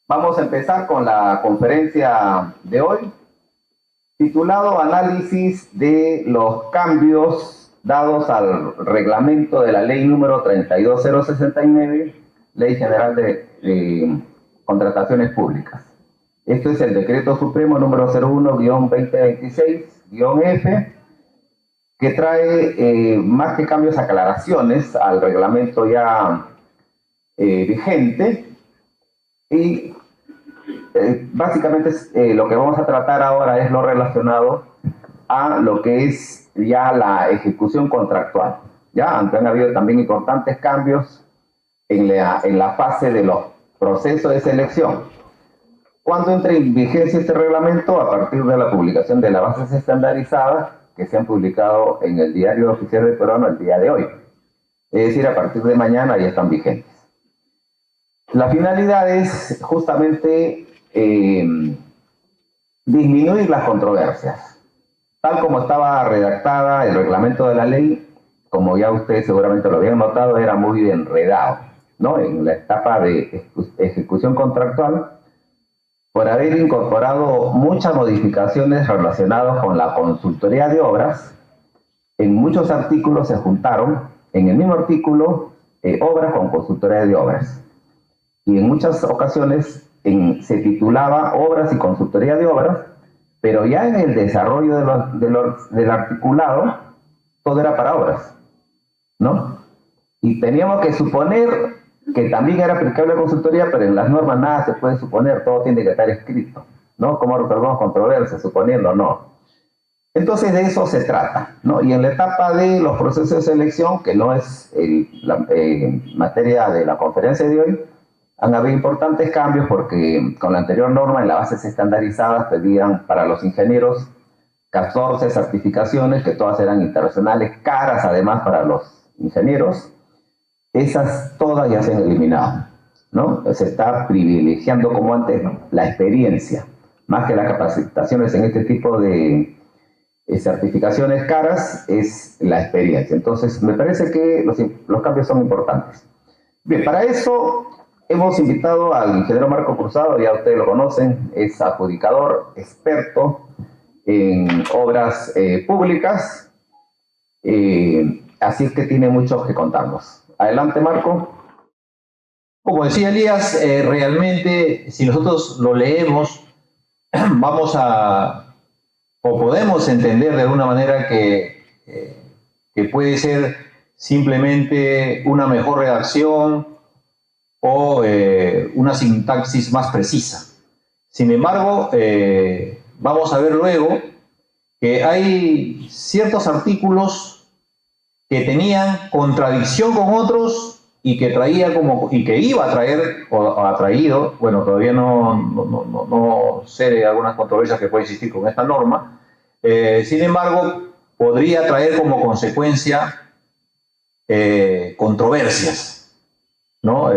Vamos a empezar con la conferencia de hoy, titulado Análisis de los cambios dados al reglamento de la ley número 32069, Ley General de Contrataciones Públicas. Esto es el Decreto Supremo número 01-2026-F, que trae más que cambios, aclaraciones al reglamento ya vigente. Y básicamente lo que vamos a tratar ahora es lo relacionado a lo que es ya la ejecución contractual. Ya, aunque han habido también importantes cambios en la fase de los procesos de selección. Cuando entre en vigencia este reglamento, a partir de la publicación de las bases estandarizadas que se han publicado en el Diario Oficial del Peruano el día de hoy. Es decir, a partir de mañana ya están vigentes. La finalidad es justamente disminuir las controversias. Tal como estaba redactada el reglamento de la ley, como ya ustedes seguramente lo habían notado, era muy enredado, ¿no? En la etapa de ejecución contractual, por haber incorporado muchas modificaciones relacionadas con la consultoría de obras. En muchos artículos se juntaron, en el mismo artículo, obras con consultoría de obras. Y en muchas ocasiones se titulaba obras y consultoría de obras, pero ya en el desarrollo del articulado, todo era para obras, ¿no? Y teníamos que suponer que también era aplicable la consultoría, pero en las normas nada se puede suponer, todo tiene que estar escrito, ¿no? ¿Cómo resolvemos controversias? Suponiendo, no. Entonces de eso se trata, ¿no? Y en la etapa de los procesos de selección, que no es materia de la conferencia de hoy, han habido importantes cambios porque con la anterior norma en las bases estandarizadas pedían para los ingenieros 14 certificaciones, que todas eran internacionales, caras además para los ingenieros. Esas todas ya se han eliminado, ¿no? Se está privilegiando como antes la experiencia, más que las capacitaciones en este tipo de certificaciones caras, es la experiencia. Entonces me parece que los cambios son importantes. Bien, para eso hemos invitado al ingeniero Marco Cruzado, ya ustedes lo conocen, es adjudicador, experto en obras públicas, así es que tiene mucho que contarnos. Adelante, Marco. Como decía Elías, realmente si nosotros lo leemos, vamos a, o podemos entender de alguna manera que puede ser simplemente una mejor redacción o una sintaxis más precisa. Sin embargo, vamos a ver luego que hay ciertos artículos que tenían contradicción con otros y que traía y que iba a traer o ha traído, bueno, todavía no sé de algunas controversias que pueden existir con esta norma, sin embargo, podría traer como consecuencia controversias, ¿no?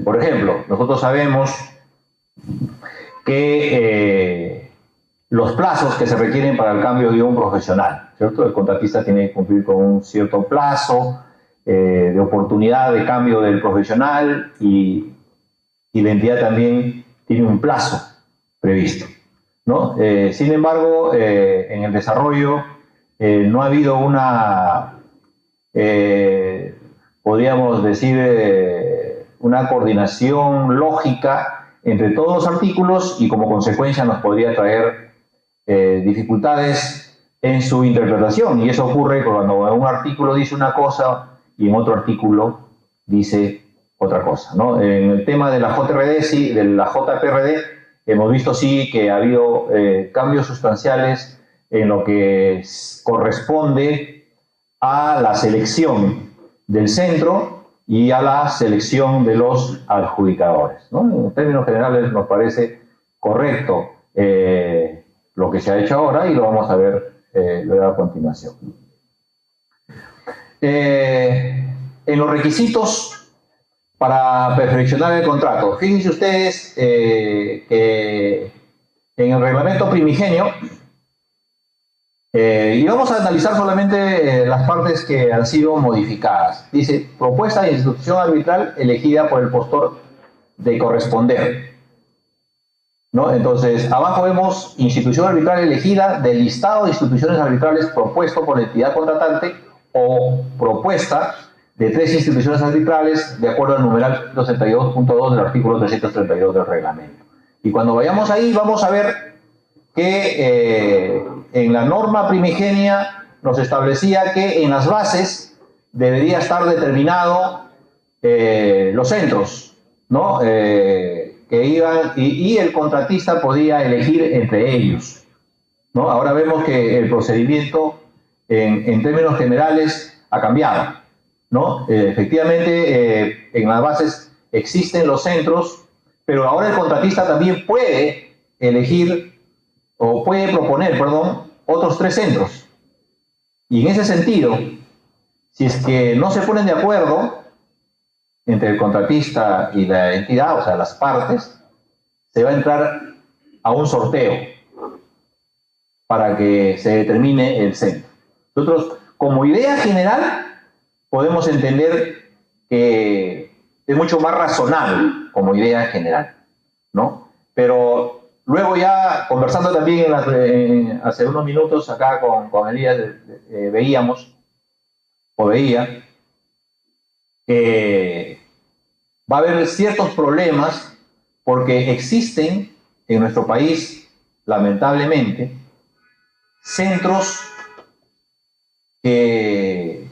Por ejemplo, nosotros sabemos que los plazos que se requieren para el cambio de un profesional, ¿cierto? El contratista tiene que cumplir con un cierto plazo de oportunidad de cambio del profesional y la entidad también tiene un plazo previsto, ¿no? Sin embargo, en el desarrollo no ha habido una, podríamos decir, una coordinación lógica entre todos los artículos y como consecuencia nos podría traer dificultades en su interpretación, y eso ocurre cuando un artículo dice una cosa y en otro artículo dice otra cosa, ¿no? En el tema de la JRD, sí, de la JPRD, hemos visto sí que ha habido cambios sustanciales en lo que corresponde a la selección del centro y a la selección de los adjudicadores, ¿no? En términos generales nos parece correcto lo que se ha hecho ahora y lo vamos a ver luego a continuación. En los requisitos para perfeccionar el contrato, fíjense ustedes que en el reglamento primigenio, y vamos a analizar solamente las partes que han sido modificadas. Dice, propuesta de institución arbitral elegida por el postor de corresponder. ¿no? Entonces, abajo vemos institución arbitral elegida del listado de instituciones arbitrales propuesto por la entidad contratante o propuesta de 3 instituciones arbitrales de acuerdo al numeral 232.2 del artículo 332 del reglamento. Y cuando vayamos ahí vamos a ver que en la norma primigenia nos establecía que en las bases debería estar determinado los centros, ¿no? Que iban y el contratista podía elegir entre ellos, ¿no? Ahora vemos que el procedimiento en términos generales ha cambiado, ¿no? Efectivamente, en las bases existen los centros, pero ahora el contratista también puede elegir o puede proponer, perdón, otros 3 centros. Y en ese sentido, si es que no se ponen de acuerdo entre el contratista y la entidad, o sea, las partes, se va a entrar a un sorteo para que se determine el centro. Nosotros, como idea general, podemos entender que es mucho más razonable como idea general, ¿no? Pero luego ya, conversando también hace unos minutos acá con Elías, veíamos, o veía, que va a haber ciertos problemas porque existen en nuestro país, lamentablemente, centros que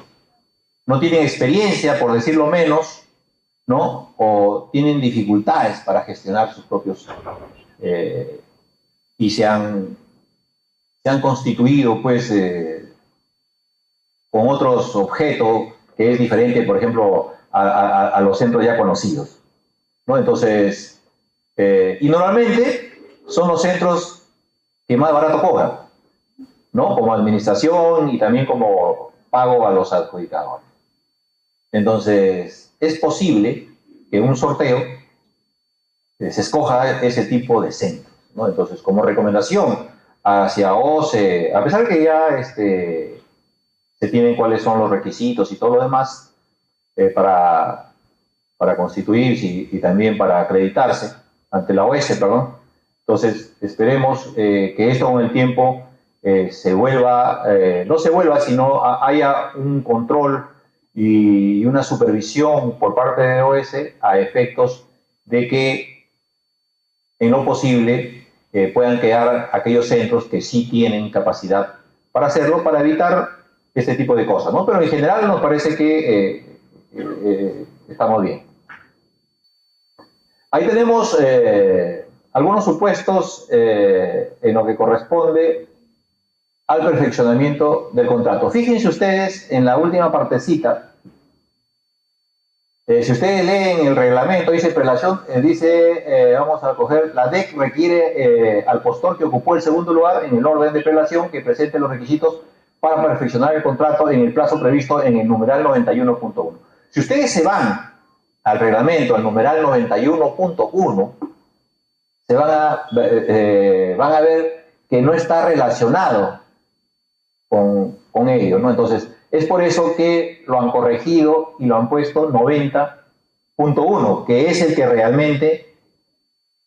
no tienen experiencia, por decirlo menos, ¿no? O tienen dificultades para gestionar sus propios y se han constituido, pues, con otros objetos que es diferente, por ejemplo, a los centros ya conocidos, ¿no? Entonces, y normalmente son los centros que más barato cobran, ¿no? Como administración y también como pago a los adjudicadores. Entonces, es posible que en un sorteo se escoja ese tipo de centros, ¿no? Entonces, como recomendación hacia OCE, a pesar que ya se tienen cuáles son los requisitos y todo lo demás para constituirse y también para acreditarse ante la OS, perdón. Entonces, esperemos que esto con el tiempo se vuelva, no se vuelva, sino haya un control y una supervisión por parte de OS a efectos de que, en lo posible, puedan quedar aquellos centros que sí tienen capacidad para hacerlo, para evitar este tipo de cosas, ¿no? Pero en general nos parece que estamos bien. Ahí tenemos algunos supuestos en lo que corresponde al perfeccionamiento del contrato. Fíjense ustedes en la última partecita. Si ustedes leen el reglamento, dice prelación, vamos a coger, la DEC requiere al postor que ocupó el segundo lugar en el orden de prelación que presente los requisitos para perfeccionar el contrato en el plazo previsto en el numeral 91.1. Si ustedes se van al reglamento, al numeral 91.1, se van a ver que no está relacionado con ello, ¿no? Entonces, es por eso que lo han corregido y lo han puesto 90.1, que es el que realmente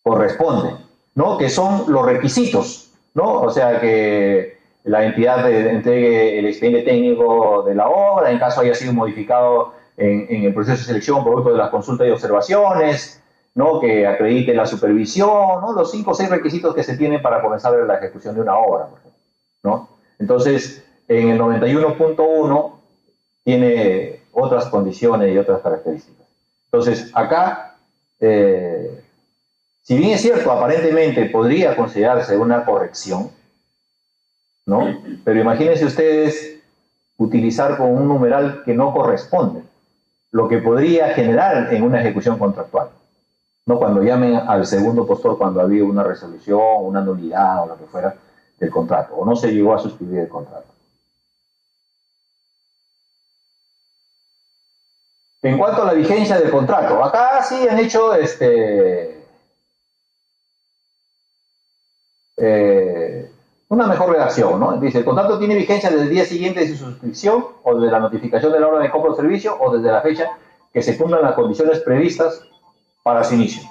corresponde, ¿no? Que son los requisitos, ¿no? O sea, que la entidad entregue el expediente técnico de la obra, en caso haya sido modificado en el proceso de selección producto de las consultas y observaciones, ¿no? Que acredite la supervisión, ¿no? Los 5 o 6 requisitos que se tienen para comenzar la ejecución de una obra, por ejemplo, ¿no? Entonces, en el 91.1 tiene otras condiciones y otras características. Entonces, acá, si bien es cierto, aparentemente podría considerarse una corrección, ¿no? Pero imagínense ustedes utilizar con un numeral que no corresponde, lo que podría generar en una ejecución contractual, ¿no? Cuando llamen al segundo postor cuando había una resolución, una nulidad o lo que fuera del contrato, o no se llegó a suscribir el contrato. En cuanto a la vigencia del contrato, acá sí han hecho una mejor redacción, ¿no? Dice, el contrato tiene vigencia desde el día siguiente de su suscripción o desde la notificación de la orden de compra o servicio o desde la fecha que se cumplan las condiciones previstas para su inicio,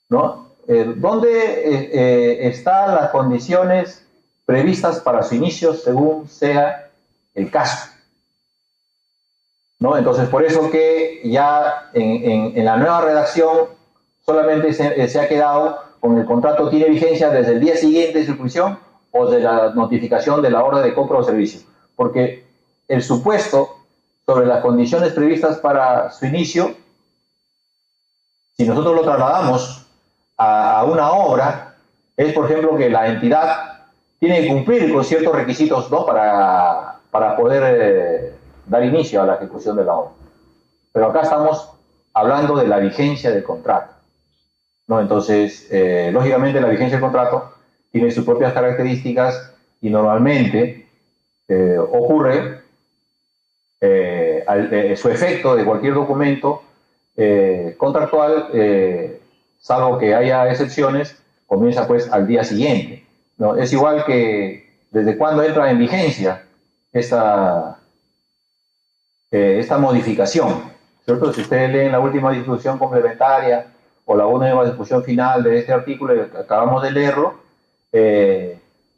¿no? ¿dónde están las condiciones previstas para su inicio según sea el caso? ¿No? Entonces, por eso que ya en la nueva redacción solamente se ha quedado con el contrato tiene vigencia desde el día siguiente de su ejecución o de la notificación de la orden de compra o servicio. Porque el supuesto sobre las condiciones previstas para su inicio, si nosotros lo trasladamos a una obra, es, por ejemplo, que la entidad tiene que cumplir con ciertos requisitos, ¿no? para poder dar inicio a la ejecución de la obra. Pero acá estamos hablando de la vigencia del contrato, ¿no? Entonces, lógicamente, la vigencia del contrato tiene sus propias características y normalmente ocurre su efecto de cualquier documento contractual, salvo que haya excepciones, comienza pues al día siguiente, ¿no? Es igual que desde cuándo entra en vigencia esta modificación, ¿cierto? Si ustedes leen la última disposición complementaria o la última disposición final de este artículo que acabamos de leerlo,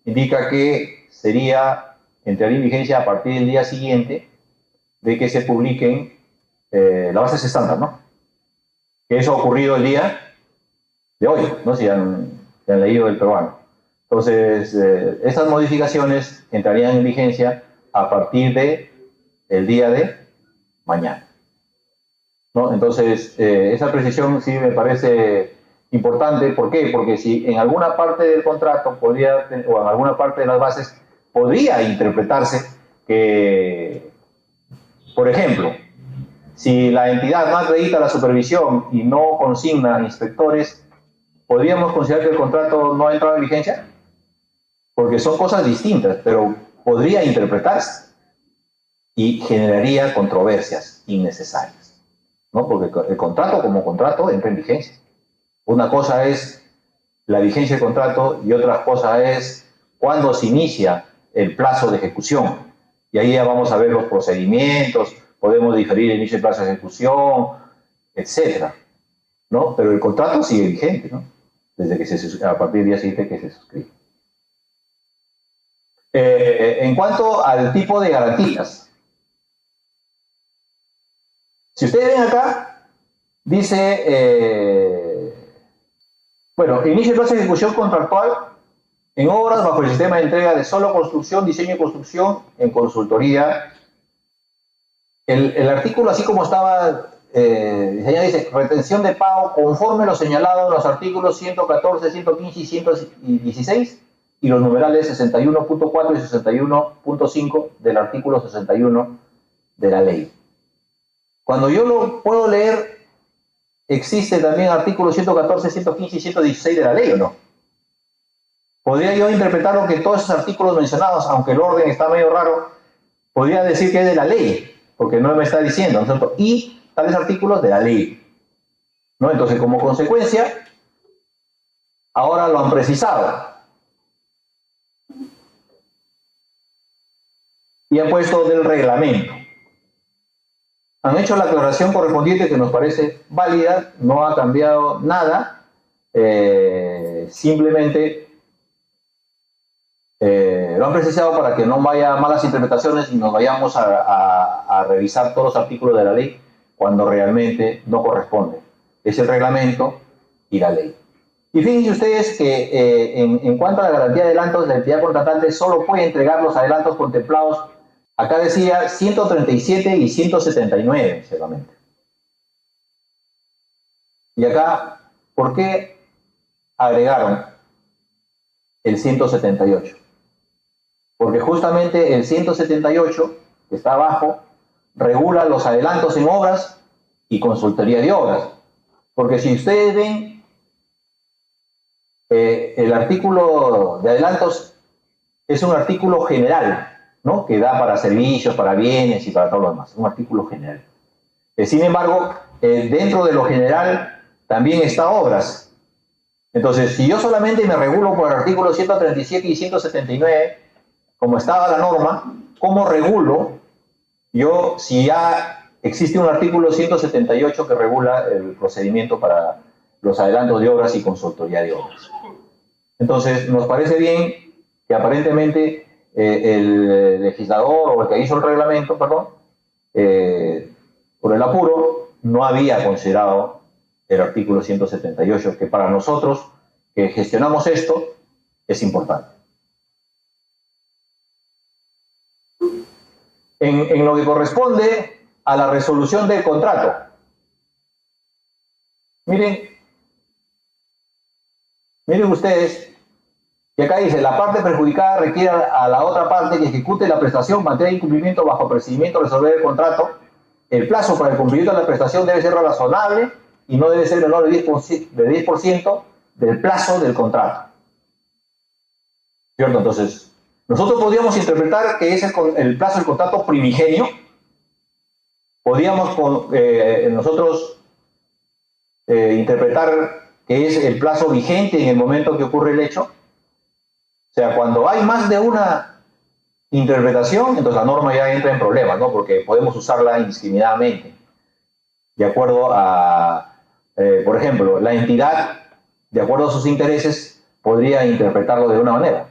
indica que entraría en vigencia a partir del día siguiente de que se publiquen las bases estándar, ¿no? Que eso ha ocurrido el día de hoy, ¿no? Si han leído el peruano. Entonces, estas modificaciones entrarían en vigencia a partir del día de mañana, ¿no? Entonces, esa precisión sí me parece importante. ¿Por qué? Porque si en alguna parte del contrato o en alguna parte de las bases podría interpretarse que, por ejemplo, si la entidad no acredita la supervisión y no consigna inspectores, ¿podríamos considerar que el contrato no ha entrado en vigencia? Porque son cosas distintas, pero podría interpretarse y generaría controversias innecesarias, ¿no? Porque el contrato como contrato entra en vigencia. Una cosa es la vigencia del contrato y otra cosa es cuándo se inicia el plazo de ejecución. Y ahí ya vamos a ver los procedimientos, podemos diferir el inicio del plazo de ejecución, etcétera, ¿no? Pero el contrato sigue vigente, ¿no? A partir del día siguiente que se suscribe. En cuanto al tipo de garantías, si ustedes ven acá, dice, bueno, inicio el plazo de ejecución contractual en obras bajo el sistema de entrega de solo construcción, diseño y construcción en consultoría. El artículo, así como estaba diseñado, dice retención de pago conforme lo señalado en los artículos 114, 115 y 116 y los numerales 61.4 y 61.5 del artículo 61 de la ley. Cuando yo lo puedo leer, existe también artículos 114, 115 y 116 de la ley, ¿o no? Podría yo interpretarlo que todos esos artículos mencionados, aunque el orden está medio raro, podría decir que es de la ley, porque no me está diciendo, ¿no es cierto? Y tales artículos de la ley, ¿no? Entonces, como consecuencia, ahora lo han precisado. Y han puesto del reglamento. Han hecho la aclaración correspondiente que nos parece válida, no ha cambiado nada, simplemente lo han precisado para que no vaya malas interpretaciones y nos vayamos a revisar todos los artículos de la ley cuando realmente no corresponde. Es el reglamento y la ley. Y fíjense ustedes que en cuanto a la garantía de adelantos, la entidad contratante solo puede entregar los adelantos contemplados. Acá decía 137 y 179 solamente. Y acá, ¿por qué agregaron el 178? Porque justamente el 178, que está abajo, regula los adelantos en obras y consultoría de obras. Porque si ustedes ven, el artículo de adelantos es un artículo general, ¿no? Que da para servicios, para bienes y para todo lo demás. Un artículo general. Sin embargo, dentro de lo general también está obras. Entonces, si yo solamente me regulo por el artículo 137 y 179, como estaba la norma, ¿cómo regulo yo si ya existe un artículo 178 que regula el procedimiento para los adelantos de obras y consultoría de obras. Entonces, nos parece bien que aparentemente el legislador o el que hizo el reglamento, perdón, por el apuro, no había considerado el artículo 178, que para nosotros que gestionamos esto es importante. En lo que corresponde a la resolución del contrato, miren ustedes, que acá dice, la parte perjudicada requiere a la otra parte que ejecute la prestación, mantenga incumplimiento bajo procedimiento de resolver el contrato. El plazo para el cumplimiento de la prestación debe ser razonable y no debe ser menor de 10% del plazo del contrato. ¿Cierto? Entonces, nosotros podríamos interpretar que es el plazo del contrato primigenio. Podríamos nosotros interpretar que es el plazo vigente en el momento que ocurre el hecho. O sea, cuando hay más de una interpretación, entonces la norma ya entra en problemas, ¿no? Porque podemos usarla indiscriminadamente. De acuerdo a, por ejemplo, la entidad, de acuerdo a sus intereses, podría interpretarlo de una manera.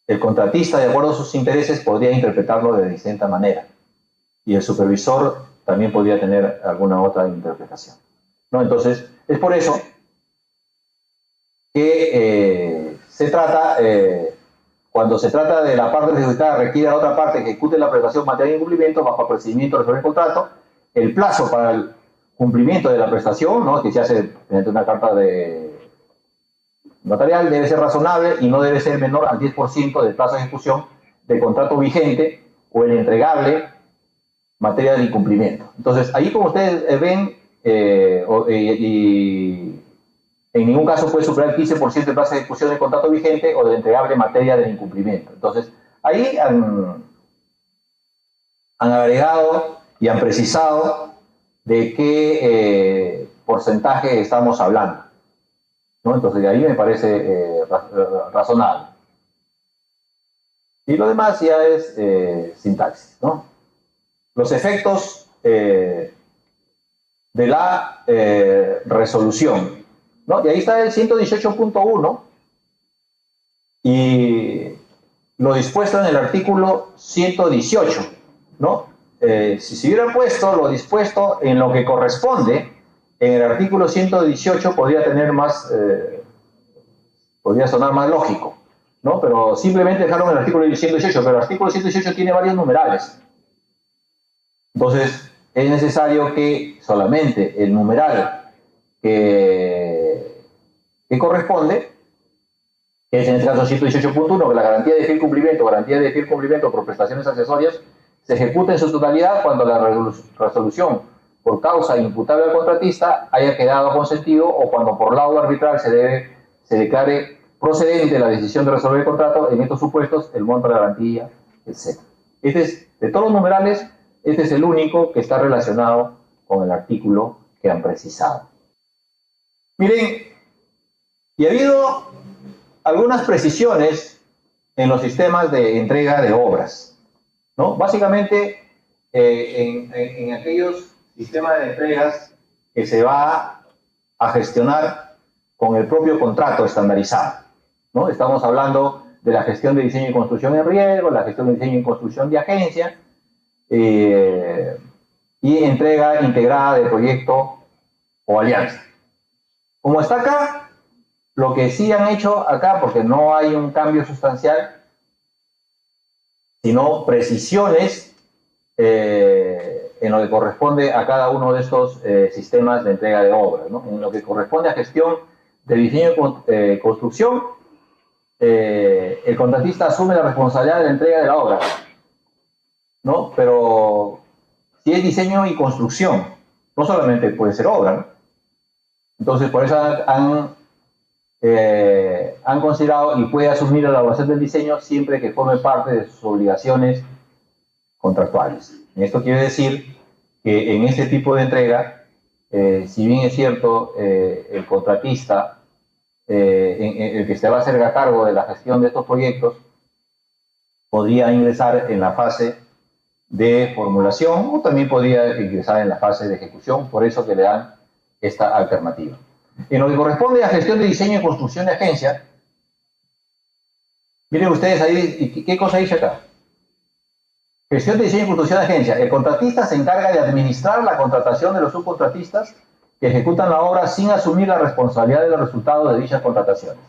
El contratista, de acuerdo a sus intereses, podría interpretarlo de distinta manera. Y el supervisor también podría tener alguna otra interpretación, ¿no? Entonces, es por eso que se trata, cuando se trata de la parte perjudicada, requiere a la otra parte que ejecute la prestación materia de incumplimiento bajo el procedimiento de resolver el contrato. El plazo para el cumplimiento de la prestación, ¿no?, que se hace mediante una carta de notarial, debe ser razonable y no debe ser menor al 10% del plazo de ejecución del contrato vigente o el entregable materia de incumplimiento. Entonces, ahí como ustedes ven, en ningún caso puede superar el 15% del plazo de ejecución del contrato vigente o del entregable materia del incumplimiento. Entonces, ahí han agregado y han precisado de qué porcentaje estamos hablando, ¿no? Entonces, de ahí me parece razonable. Y lo demás ya es sintaxis, ¿no? Los efectos de la resolución, ¿no? Y ahí está el 118.1 y lo dispuesto en el artículo 118, ¿no? Si se hubiera puesto lo dispuesto en lo que corresponde en el artículo 118, podría tener más, podría sonar más lógico, ¿no? Pero simplemente dejaron el artículo 118, pero el artículo 118 tiene varios numerales. Entonces, es necesario que solamente el numeral que corresponde, que es en este caso 118.1, que la garantía de fiel cumplimiento por prestaciones accesorias se ejecuta en su totalidad cuando la resolución por causa imputable al contratista haya quedado consentido o cuando por laudo arbitral se declare procedente la decisión de resolver el contrato. En estos supuestos, el monto de la garantía, etc. Este es, de todos los numerales, este es el único que está relacionado con el artículo que han precisado. Miren, y ha habido algunas precisiones en los sistemas de entrega de obras, ¿no? Básicamente, en aquellos sistemas de entregas que se va a gestionar con el propio contrato estandarizado, ¿no? Estamos hablando de la gestión de diseño y construcción en riesgo, la gestión de diseño y construcción de agencia, y entrega integrada de proyecto o alianza. Como está acá, lo que sí han hecho acá, porque no hay un cambio sustancial, sino precisiones en lo que corresponde a cada uno de estos sistemas de entrega de obras, ¿no? En lo que corresponde a gestión de diseño y construcción, el contratista asume la responsabilidad de la entrega de la obra, ¿no? Pero si es diseño y construcción, no solamente puede ser obra, ¿no? Entonces, por eso han considerado y puede asumir la elaboración del diseño siempre que forme parte de sus obligaciones contractuales. Esto quiere decir que en este tipo de entrega, si bien es cierto, el contratista, el que se va a hacer a cargo de la gestión de estos proyectos, podría ingresar en la fase de formulación o también podría ingresar en la fase de ejecución, por eso que le dan esta alternativa. En lo que corresponde a gestión de diseño y construcción de agencia, miren ustedes ahí, ¿qué cosa dice acá? Gestión de diseño y construcción de agencia. El contratista se encarga de administrar la contratación de los subcontratistas que ejecutan la obra sin asumir la responsabilidad de los resultados de dichas contrataciones.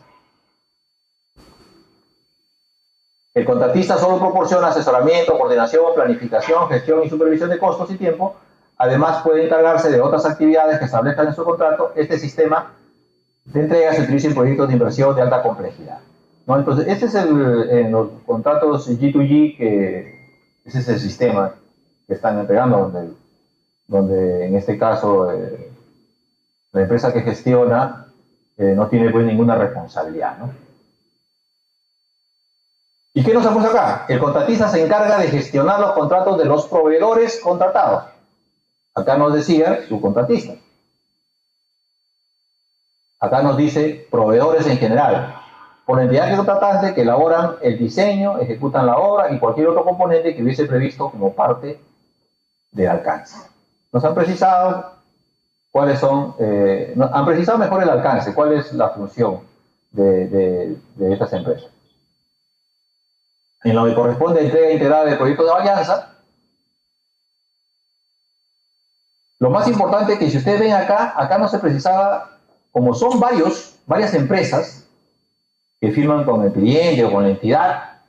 El contratista solo proporciona asesoramiento, coordinación, planificación, gestión y supervisión de costos y tiempo. Además, puede encargarse de otras actividades que establezcan en su contrato. Este sistema de entrega se utiliza en proyectos de inversión de alta complejidad, ¿no? Entonces, este es en los contratos G2G, que ese es el sistema que están entregando, donde en este caso la empresa que gestiona no tiene pues ninguna responsabilidad, ¿no? ¿Y qué nos ha puesto acá? El contratista se encarga de gestionar los contratos de los proveedores contratados. Acá nos decía subcontratista. Acá nos dice proveedores en general, por la entidad contratante que elaboran el diseño, ejecutan la obra y cualquier otro componente que hubiese previsto como parte del alcance. Nos han precisado cuáles son, han precisado mejor el alcance, cuál es la función de estas empresas. En lo que corresponde a entrega integral del proyecto de alianza, lo más importante es que si ustedes ven acá no se precisaba, como son varias empresas que firman con el cliente o con la entidad,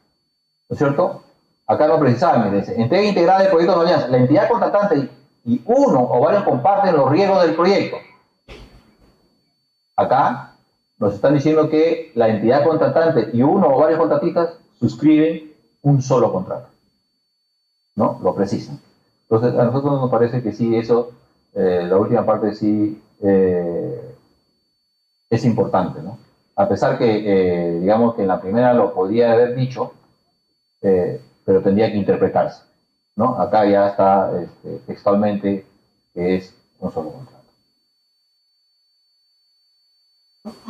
¿no es cierto? Acá no precisaba, miren, entrega integral del proyecto de alianza. La entidad contratante y uno o varios comparten los riesgos del proyecto. Acá nos están diciendo que la entidad contratante y uno o varios contratistas suscriben un solo contrato, ¿no? Lo precisan. Entonces, a nosotros nos parece que sí, eso, la última parte sí es importante, ¿no? A pesar que, digamos que en la primera lo podía haber dicho, pero tendría que interpretarse, ¿no? Acá ya está textualmente que es un solo contrato.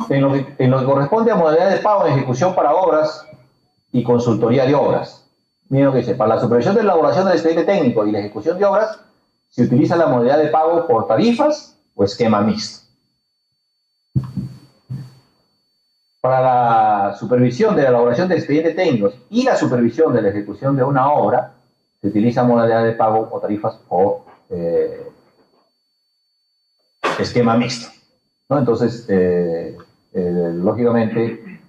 En lo que corresponde a modalidad de pago en ejecución para obras y consultoría de obras, miren lo que dice: para la supervisión de la elaboración del expediente técnico y la ejecución de obras, se utiliza la modalidad de pago por tarifas o esquema mixto. Para la supervisión de la elaboración de expedientes técnicos y la supervisión de la ejecución de una obra, se utiliza modalidad de pago o tarifas o esquema mixto, ¿no? Entonces, lógicamente,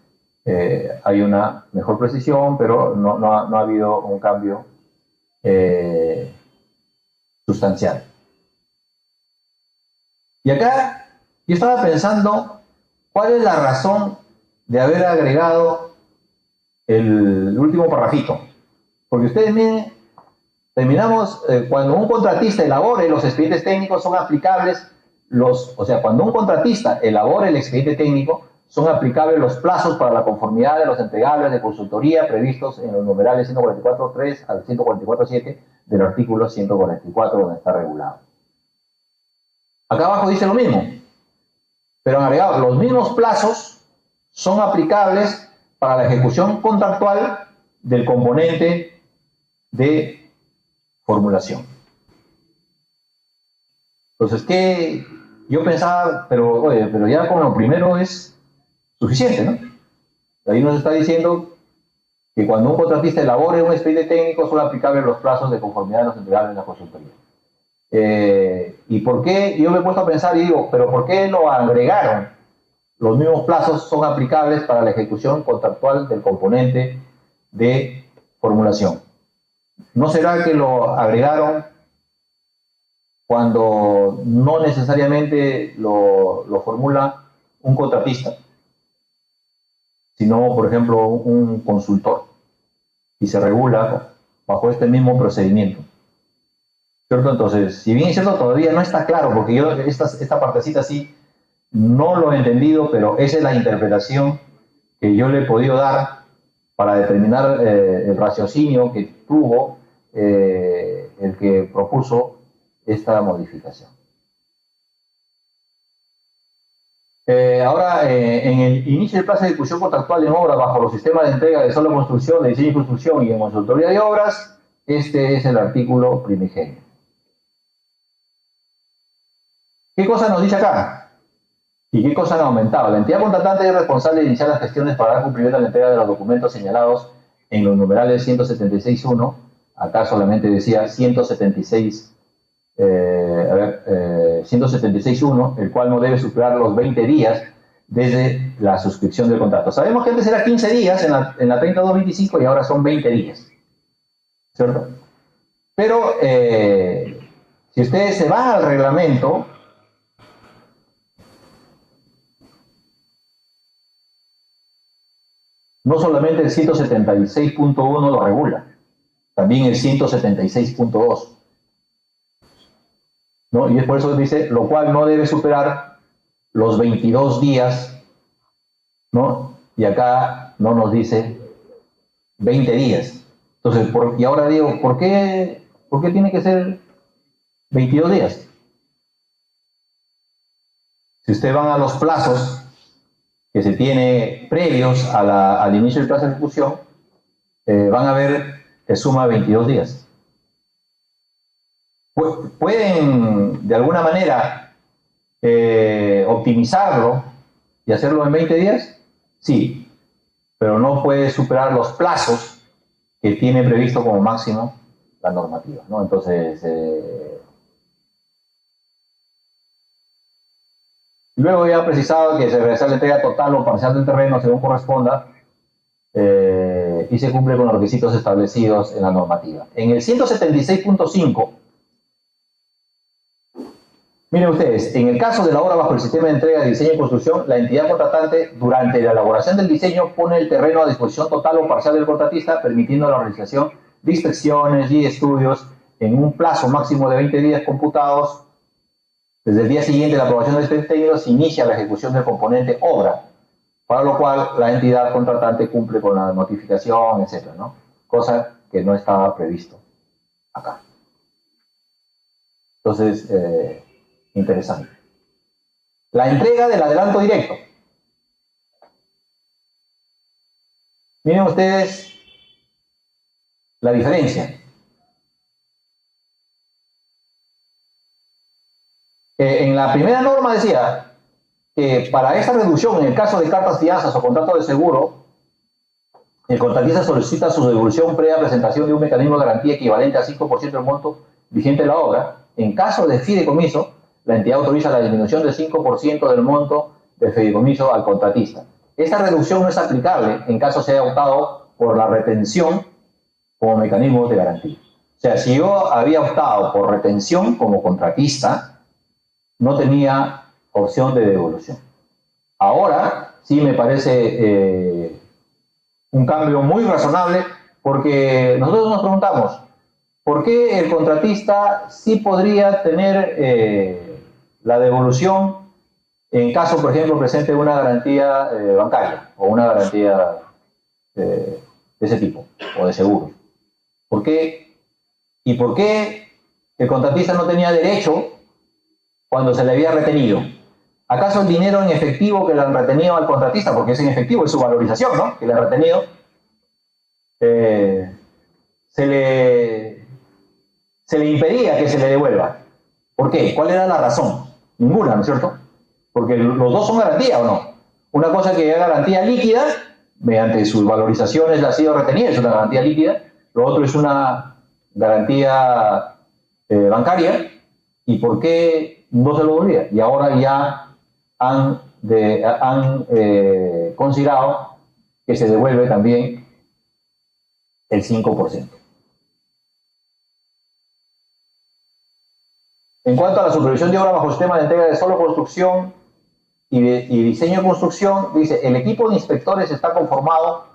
hay una mejor precisión, pero no ha habido un cambio sustancial. Y acá yo estaba pensando, ¿cuál es la razón de haber agregado el último parrafito? Porque ustedes miren, terminamos, cuando un contratista elabore los expedientes técnicos son aplicables cuando un contratista elabore el expediente técnico, son aplicables los plazos para la conformidad de los entregables de consultoría previstos en los numerales 144.3 al 144.7 del artículo 144, donde está regulado. Acá abajo dice lo mismo, pero han agregado los mismos plazos son aplicables para la ejecución contractual del componente de formulación. Entonces, ¿qué? Yo pensaba, pero ya con lo primero es suficiente, ¿no? Ahí nos está diciendo que cuando un contratista elabore un expediente técnico son aplicables los plazos de conformidad de los entregables de la consultoría. ¿Y por qué? Yo me he puesto a pensar y digo, ¿pero por qué lo agregaron? Los mismos plazos son aplicables para la ejecución contractual del componente de formulación. ¿No será que lo agregaron cuando no necesariamente lo formula un contratista, sino, por ejemplo, un consultor, y se regula bajo este mismo procedimiento? ¿Cierto? Entonces, si bien es cierto, todavía no está claro, porque yo esta partecita sí no lo he entendido, pero esa es la interpretación que yo le he podido dar para determinar el raciocinio que tuvo el que propuso esta modificación. Ahora, en el inicio del plazo de ejecución contractual en obras bajo los sistemas de entrega de solo construcción, de diseño y construcción y en consultoría de obras, este es el artículo primigenio. ¿Qué cosa nos dice acá? ¿Y qué cosa han aumentado? La entidad contratante es responsable de iniciar las gestiones para dar cumplimiento a la entrega de los documentos señalados en los numerales 176.1. Acá solamente decía 176, 176.1, el cual no debe superar los 20 días desde la suscripción del contrato. Sabemos que antes era 15 días en la 3225 y ahora son 20 días, ¿cierto? Pero si ustedes se van al reglamento, no solamente el 176.1 lo regula, también el 176.2. ¿No? Y es por eso que dice, lo cual no debe superar los 22 días, ¿no? Y acá no nos dice 20 días. Entonces, y ahora digo, ¿por qué tiene que ser 22 días? Si ustedes van a los plazos que se tiene previos al inicio del plazo de ejecución, van a ver que suma 22 días. ¿Pueden, de alguna manera, optimizarlo y hacerlo en 20 días? Sí, pero no puede superar los plazos que tiene previsto como máximo la normativa, ¿no? Entonces, luego ya ha precisado que se realiza la entrega total o parcial del terreno según corresponda y se cumple con los requisitos establecidos en la normativa. En el 176.5, miren ustedes, en el caso de la obra bajo el sistema de entrega de diseño y construcción, la entidad contratante durante la elaboración del diseño pone el terreno a disposición total o parcial del contratista, permitiendo la realización de inspecciones y estudios en un plazo máximo de 20 días computados. Desde el día siguiente de la aprobación del expediente técnico se inicia la ejecución del componente obra, para lo cual la entidad contratante cumple con la notificación, etcétera, ¿no? Cosa que no estaba previsto acá. Entonces, interesante. La entrega del adelanto directo. Miren ustedes la diferencia. En la primera norma decía que para esta reducción, en el caso de cartas fianzas o contrato de seguro, el contratista solicita su devolución previa presentación de un mecanismo de garantía equivalente al 5% del monto vigente de la obra. En caso de fideicomiso, la entidad autoriza la disminución del 5% del monto del fideicomiso al contratista. Esta reducción no es aplicable en caso se haya optado por la retención como mecanismo de garantía. O sea, si yo había optado por retención como contratista, no tenía opción de devolución. Ahora sí me parece un cambio muy razonable, porque nosotros nos preguntamos, ¿por qué el contratista sí podría tener la devolución en caso, por ejemplo, presente una garantía bancaria o una garantía de ese tipo, o de seguro? ¿Por qué? ¿Y por qué el contratista no tenía derecho cuando se le había retenido? ¿Acaso el dinero en efectivo que le han retenido al contratista, porque es en efectivo, es su valorización, ¿no?, que le han retenido, se le impedía que se le devuelva? ¿Por qué? ¿Cuál era la razón? Ninguna, ¿no es cierto? Porque los dos son garantía, ¿o no? Una cosa que es garantía líquida, mediante sus valorizaciones ha sido retenida, es una garantía líquida. Lo otro es una garantía bancaria. ¿Y por qué no se lo devolvía? Y ahora ya han considerado que se devuelve también el 5%. En cuanto a la supervisión de obra bajo sistema de entrega de solo construcción y diseño de construcción, dice, el equipo de inspectores está conformado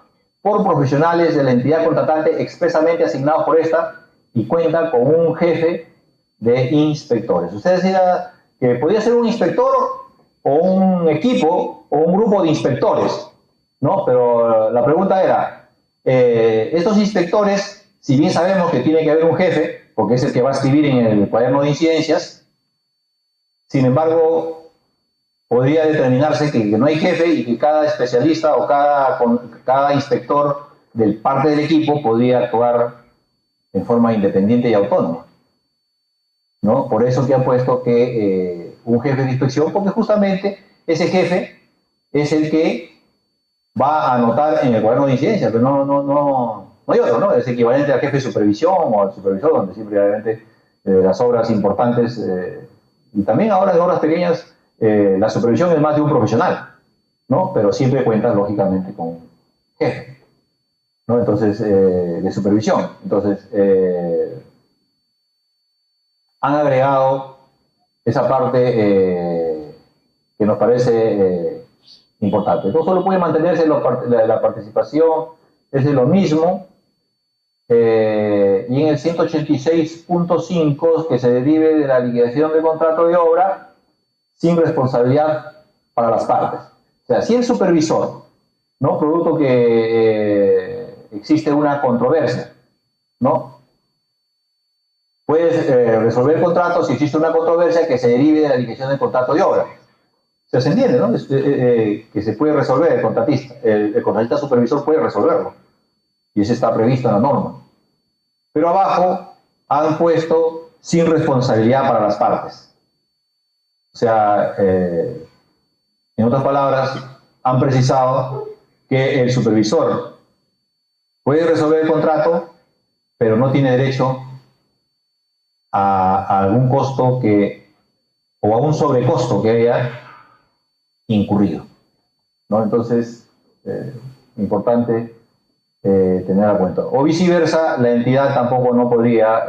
por profesionales de la entidad contratante expresamente asignados por esta y cuenta con un jefe de inspectores. Usted decía que podía ser un inspector o un equipo o un grupo de inspectores, ¿no? Pero la pregunta era, estos inspectores, si bien sabemos que tiene que haber un jefe, porque es el que va a escribir en el cuaderno de incidencias, sin embargo, podría determinarse que no hay jefe y que cada especialista o cada inspector del parte del equipo podría actuar en forma independiente y autónoma, ¿no? Por eso que han puesto que un jefe de inspección, porque justamente ese jefe es el que va a anotar en el cuaderno de incidencia, pero no hay otro, ¿no? Es equivalente al jefe de supervisión o al supervisor, donde siempre obviamente las obras importantes y también ahora en obras pequeñas la supervisión es más de un profesional, ¿no? Pero siempre cuentan lógicamente con jefe, ¿no? Entonces, de supervisión. Entonces, han agregado esa parte que nos parece importante. No solo puede mantenerse la participación, es de lo mismo, y en el 186.5 que se derive de la liquidación del contrato de obra sin responsabilidad para las partes. O sea, si el supervisor, ¿no? Producto que existe una controversia, ¿no? Puedes resolver contratos si existe una controversia que se derive de la liquidación del contrato de obra. O sea, se entiende, ¿no? Que se puede resolver el contratista. El contratista supervisor puede resolverlo. Y eso está previsto en la norma. Pero abajo han puesto sin responsabilidad para las partes. O sea, en otras palabras, han precisado que el supervisor puede resolver el contrato, pero no tiene derecho a algún costo o a un sobrecosto que haya incurrido, ¿no? Entonces, importante tener en cuenta. O viceversa, la entidad tampoco no podría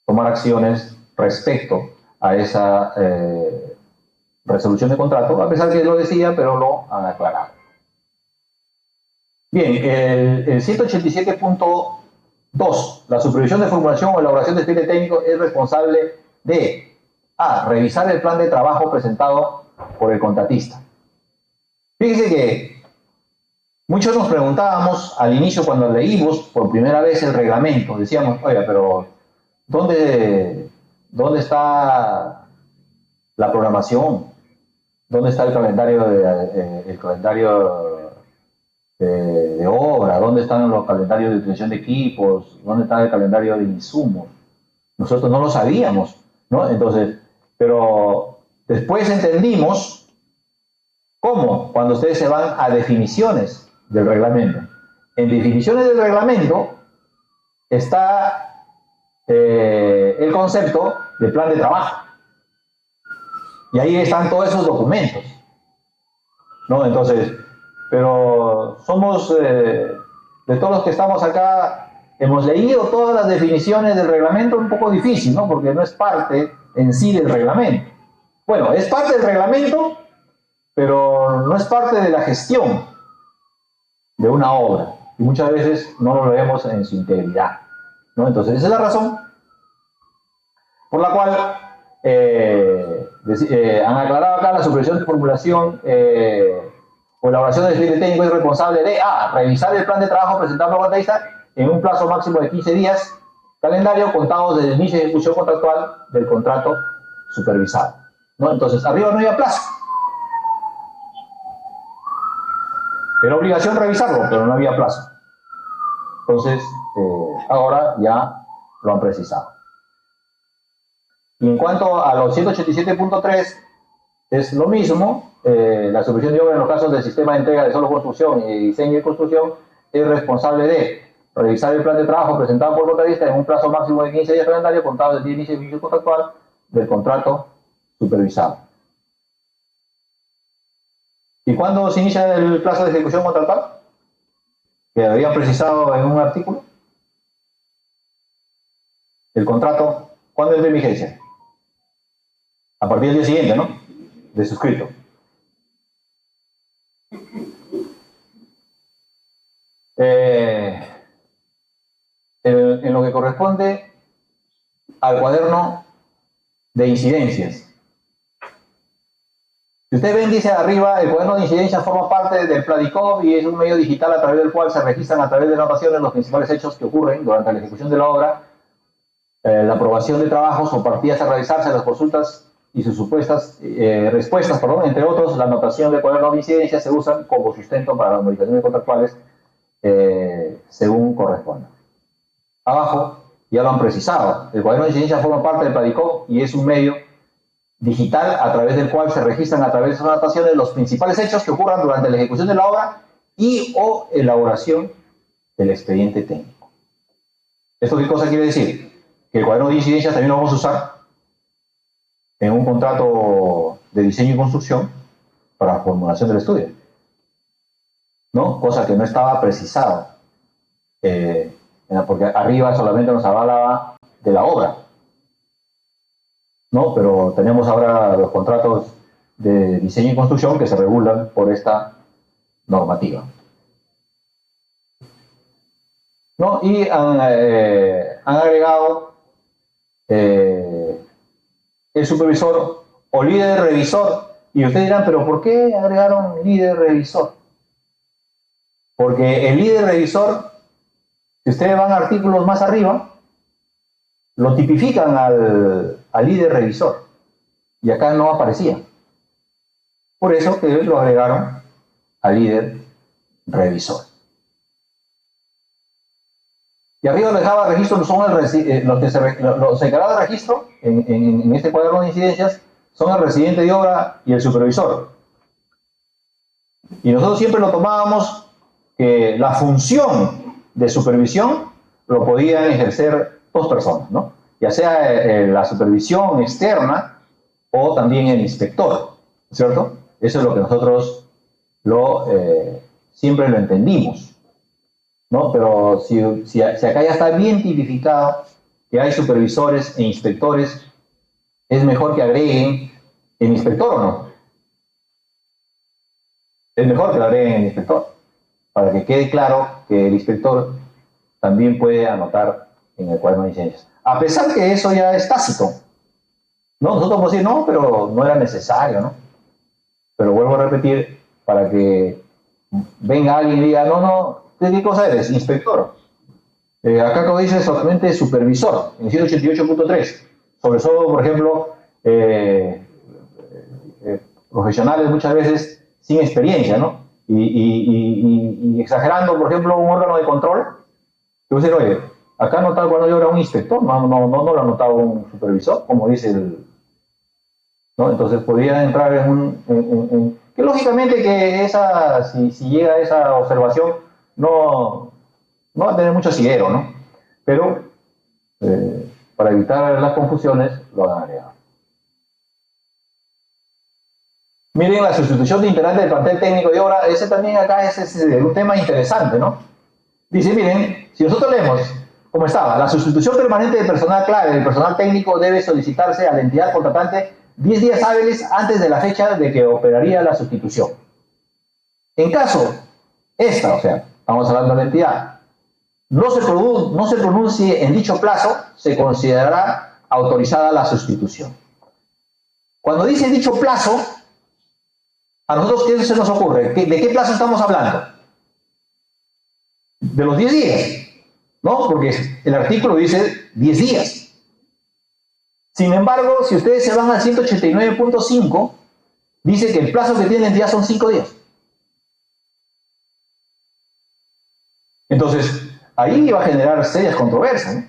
tomar acciones respecto a esa resolución de contrato, a pesar que lo decía, pero lo han aclarado. Bien, el 187.2, la supervisión de formulación o elaboración de expediente técnico es responsable de revisar el plan de trabajo presentado por el contratista. Fíjense que muchos nos preguntábamos al inicio cuando leímos por primera vez el reglamento, decíamos, oiga, pero ¿dónde está la programación? ¿Dónde está el calendario de obra? ¿Dónde están los calendarios de utilización de equipos? ¿Dónde está el calendario de insumos? Nosotros no lo sabíamos, ¿no? Entonces, pero después entendimos cómo, cuando ustedes se van a definiciones del reglamento. En definiciones del reglamento está el concepto de plan de trabajo. Y ahí están todos esos documentos, ¿no? Entonces, pero somos, de todos los que estamos acá, hemos leído todas las definiciones del reglamento, un poco difícil, ¿no? Porque no es parte en sí del reglamento. Bueno, es parte del reglamento, pero no es parte de la gestión de una obra. Y muchas veces no lo vemos en su integridad, ¿no? Entonces, esa es la razón por la cual han aclarado acá la supervisión de formulación o elaboración del expediente técnico es responsable de revisar el plan de trabajo presentado por el contratista en un plazo máximo de 15 días calendario contados desde el inicio de ejecución contractual del contrato supervisado, ¿no? Entonces, arriba no había plazo. Era obligación revisarlo, pero no había plazo. Entonces, ahora ya lo han precisado. Y en cuanto a los 187.3, es lo mismo. La supervisión de obra en los casos del sistema de entrega de solo construcción y diseño y construcción es responsable de revisar el plan de trabajo presentado por el contratista en un plazo máximo de 15 días calendario contado desde el inicio de ejecución contractual del contrato supervisado. ¿Y cuándo se inicia el plazo de ejecución contractual? Que habían precisado en un artículo. El contrato, ¿cuándo entra en vigencia? A partir del día siguiente, ¿no? De suscrito. En lo que corresponde al cuaderno de incidencias. Si ustedes ven, dice arriba, el cuaderno de incidencias forma parte del Pladicov y es un medio digital a través del cual se registran a través de anotaciones los principales hechos que ocurren durante la ejecución de la obra, la aprobación de trabajos o partidas a realizarse, las consultas y sus supuestas respuestas, entre otros. La anotación del cuaderno de incidencias se usan como sustento para las modificaciones contractuales según corresponda. Abajo ya lo han precisado. El cuaderno de incidencias forma parte del Pladicov y es un medio digital a través del cual se registran a través de sus anotaciones los principales hechos que ocurran durante la ejecución de la obra y o elaboración del expediente técnico. ¿Esto qué cosa quiere decir? Que el cuaderno de incidencias también lo vamos a usar en un contrato de diseño y construcción para formulación del estudio, ¿no? Cosa que no estaba precisada, porque arriba solamente nos hablaba de la obra, ¿no? Pero tenemos ahora los contratos de diseño y construcción que se regulan por esta normativa, ¿no? Y han agregado el supervisor o líder revisor. Y ustedes dirán, ¿pero por qué agregaron líder revisor? Porque el líder revisor, si ustedes van a artículos más arriba, lo tipifican al líder revisor. Y acá no aparecía. Por eso que lo agregaron al líder revisor. Y arriba les dejaba registro, son los encargados de registro en este cuaderno de incidencias son el residente de obra y el supervisor. Y nosotros siempre lo tomábamos que la función de supervisión lo podían ejercer dos personas, ¿no? Ya sea la supervisión externa o también el inspector, ¿cierto? Eso es lo que nosotros siempre lo entendimos, ¿no? Pero si acá ya está bien tipificado que hay supervisores e inspectores, es mejor que agreguen el inspector o no. Es mejor que lo agreguen el inspector, para que quede claro que el inspector también puede anotar en el cuaderno de incidencias. A pesar que eso ya es tácito, ¿no? Nosotros podemos decir, no, pero no era necesario, ¿no? Pero vuelvo a repetir, para que venga alguien y diga, no, ¿qué cosa eres? Inspector. Acá como dice solamente supervisor, en 188.3. Sobre todo, por ejemplo, profesionales muchas veces sin experiencia, ¿no? Y exagerando, por ejemplo, un órgano de control, que va a decir, oye, acá anotado cuando yo era un inspector, no lo anotaba un supervisor, como dice ¿no? Entonces podría entrar que lógicamente que si llega esa observación, no va a tener mucho asidero, ¿no? Pero para evitar las confusiones, lo han agregado. Miren, la sustitución de integrante del plantel técnico de obra, ese también acá es un tema interesante, ¿no? Dice, miren, si nosotros leemos, como estaba, la sustitución permanente del personal clave del personal técnico debe solicitarse a la entidad contratante 10 días hábiles antes de la fecha de que operaría la sustitución. En caso, o sea, estamos hablando de la entidad, no se pronuncie en dicho plazo, se considerará autorizada la sustitución. Cuando dice dicho plazo, a nosotros, ¿qué se nos ocurre? ¿De qué plazo estamos hablando? De los 10 días, ¿no? Porque el artículo dice 10 días. Sin embargo, si ustedes se van al 189.5, dice que el plazo que tiene la entidad son 5 días. Entonces, ahí va a generar serias controversias, ¿no?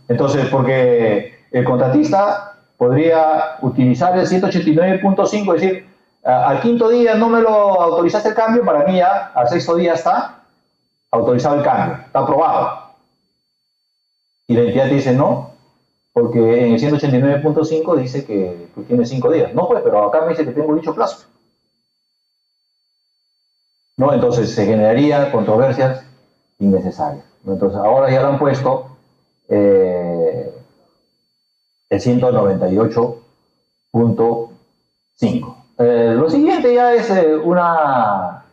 Entonces, porque el contratista podría utilizar el 189.5 y decir, al quinto día no me lo autorizaste el cambio, para mí ya al sexto día está autorizado el cambio, está aprobado. Y la entidad te dice no, porque en el 189.5 dice que tú tienes 5 días. No, pues, pero acá me dice que tengo dicho plazo, ¿no? Entonces se generarían controversias innecesarias, ¿no? Entonces ahora ya lo han puesto el 198.5. Lo siguiente ya es una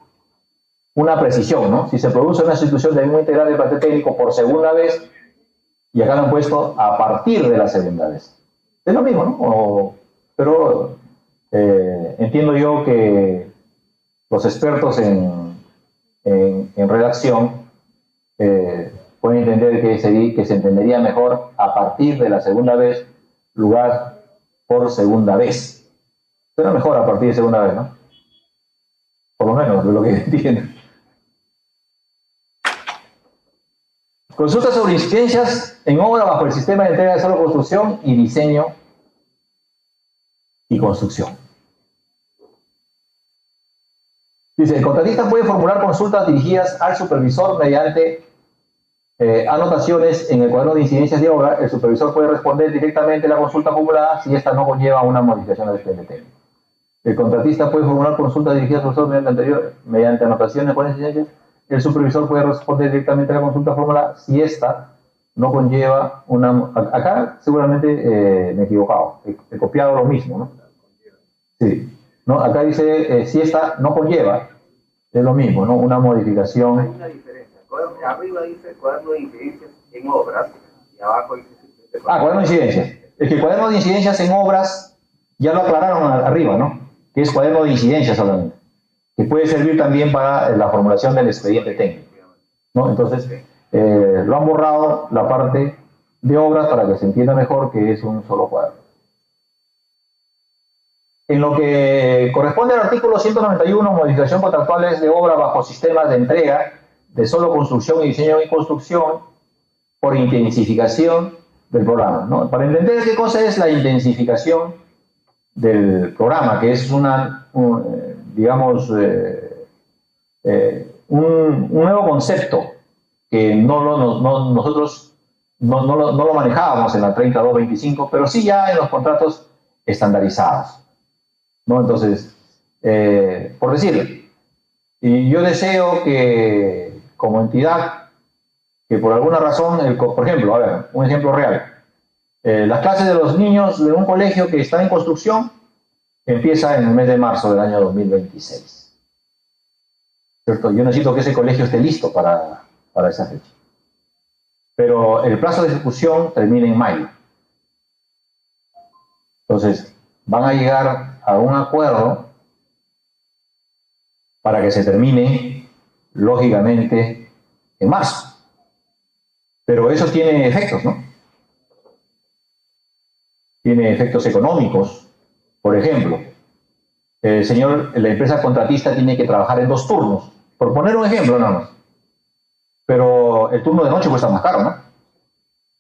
precisión, ¿no? Si se produce una sustitución de mismo integral del plantel técnico por segunda vez, y acá lo han puesto a partir de la segunda vez. Es lo mismo, ¿no? Pero entiendo yo que los expertos en redacción pueden entender que se entendería mejor a partir de la segunda vez, lugar por segunda vez. Pero mejor a partir de segunda vez, ¿no? Por lo menos, de lo que entiendo. Consulta sobre incidencias en obra bajo el sistema de entrega de suelo, construcción y diseño y construcción. Dice, el contratista puede formular consultas dirigidas al supervisor mediante anotaciones en el cuaderno de incidencias de obra. El supervisor puede responder directamente a la consulta formulada si esta no conlleva una modificación del expediente técnico. El contratista puede formular consultas dirigidas al supervisor mediante anotaciones con incidencias. El supervisor puede responder directamente a la consulta formulada si esta no conlleva una... Acá seguramente me he equivocado, he copiado lo mismo, ¿no? Sí, ¿no? Acá dice si esta no conlleva, es lo mismo, ¿no? Una modificación. Hay una diferencia. Arriba dice cuaderno de incidencias en obras y abajo dice... Cuaderno de incidencias. Es que el cuaderno de incidencias en obras ya lo aclararon arriba, ¿no? Que es cuaderno de incidencias solamente, que puede servir también para la formulación del expediente técnico, ¿no? Entonces, lo han borrado la parte de obras para que se entienda mejor que es un solo cuaderno. En lo que corresponde al artículo 191, modificación contractuales de obra bajo sistemas de entrega de solo construcción y diseño y construcción por intensificación del programa, ¿no? Para entender qué cosa es la intensificación del programa, que es un nuevo concepto que nosotros no lo manejábamos en la 3225, pero sí ya en los contratos estandarizados, ¿no? Entonces, por decir, y yo deseo que como entidad, que por alguna razón, por ejemplo, a ver, un ejemplo real, las clases de los niños de un colegio que está en construcción empieza en el mes de marzo del año 2026. ¿Cierto? Yo necesito que ese colegio esté listo para esa fecha. Pero el plazo de ejecución termina en mayo. Entonces, van a llegar a un acuerdo para que se termine, lógicamente, en marzo. Pero eso tiene efectos, ¿no? Tiene efectos económicos. Por ejemplo, la empresa contratista tiene que trabajar en 2 turnos. Por poner un ejemplo nada más. Pero el turno de noche cuesta más caro, ¿no?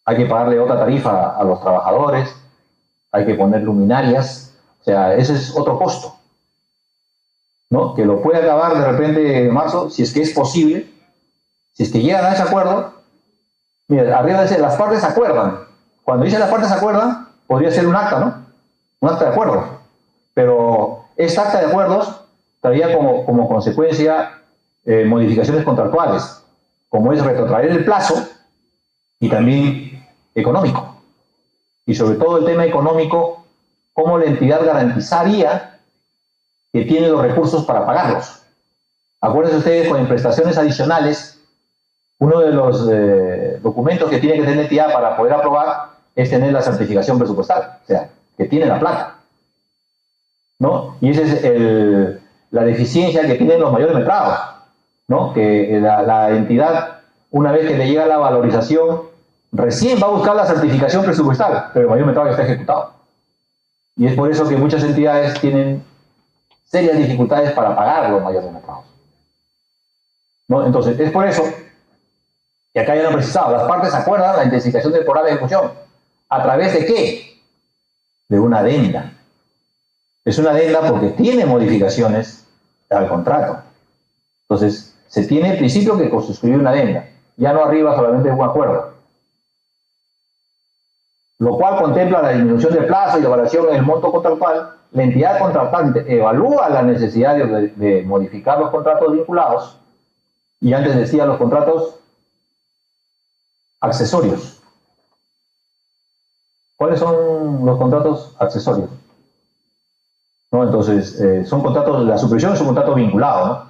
Hay que pagarle otra tarifa a los trabajadores, hay que poner luminarias, o sea, ese es otro costo, ¿no? Que lo puede acabar de repente en marzo, si es que es posible, si es que llegan a ese acuerdo. Mira, arriba dice, las partes acuerdan. Cuando dice las partes acuerdan, podría ser un acta, ¿no? Un acta de acuerdo. Pero esta acta de acuerdos traía como consecuencia modificaciones contractuales, como es retrotraer el plazo y también económico. Y sobre todo el tema económico, cómo la entidad garantizaría que tiene los recursos para pagarlos. Acuérdense ustedes, con prestaciones adicionales, uno de los documentos que tiene que tener la entidad para poder aprobar es tener la certificación presupuestal, o sea, que tiene la plata, ¿no? Y esa es la deficiencia que tienen los mayores mercados, ¿no? Que la entidad, una vez que le llega la valorización, recién va a buscar la certificación presupuestal, pero el mayor mercado ya está ejecutado. Y es por eso que muchas entidades tienen serias dificultades para pagar los mayores mercados, ¿no? Entonces, es por eso que acá ya lo han precisado, las partes acuerdan la intensificación del programa de ejecución. ¿A través de qué? De una adenda. Es una adenda porque tiene modificaciones al contrato. Entonces, se tiene el principio que suscribir una adenda, ya no arriba solamente un acuerdo. Lo cual contempla la disminución del plazo y la variación en el monto contractual. La entidad contratante evalúa la necesidad de modificar los contratos vinculados, y antes decía los contratos accesorios. ¿Cuáles son los contratos accesorios? ¿No? Entonces, son contratos, la supervisión es un contrato vinculado, ¿no?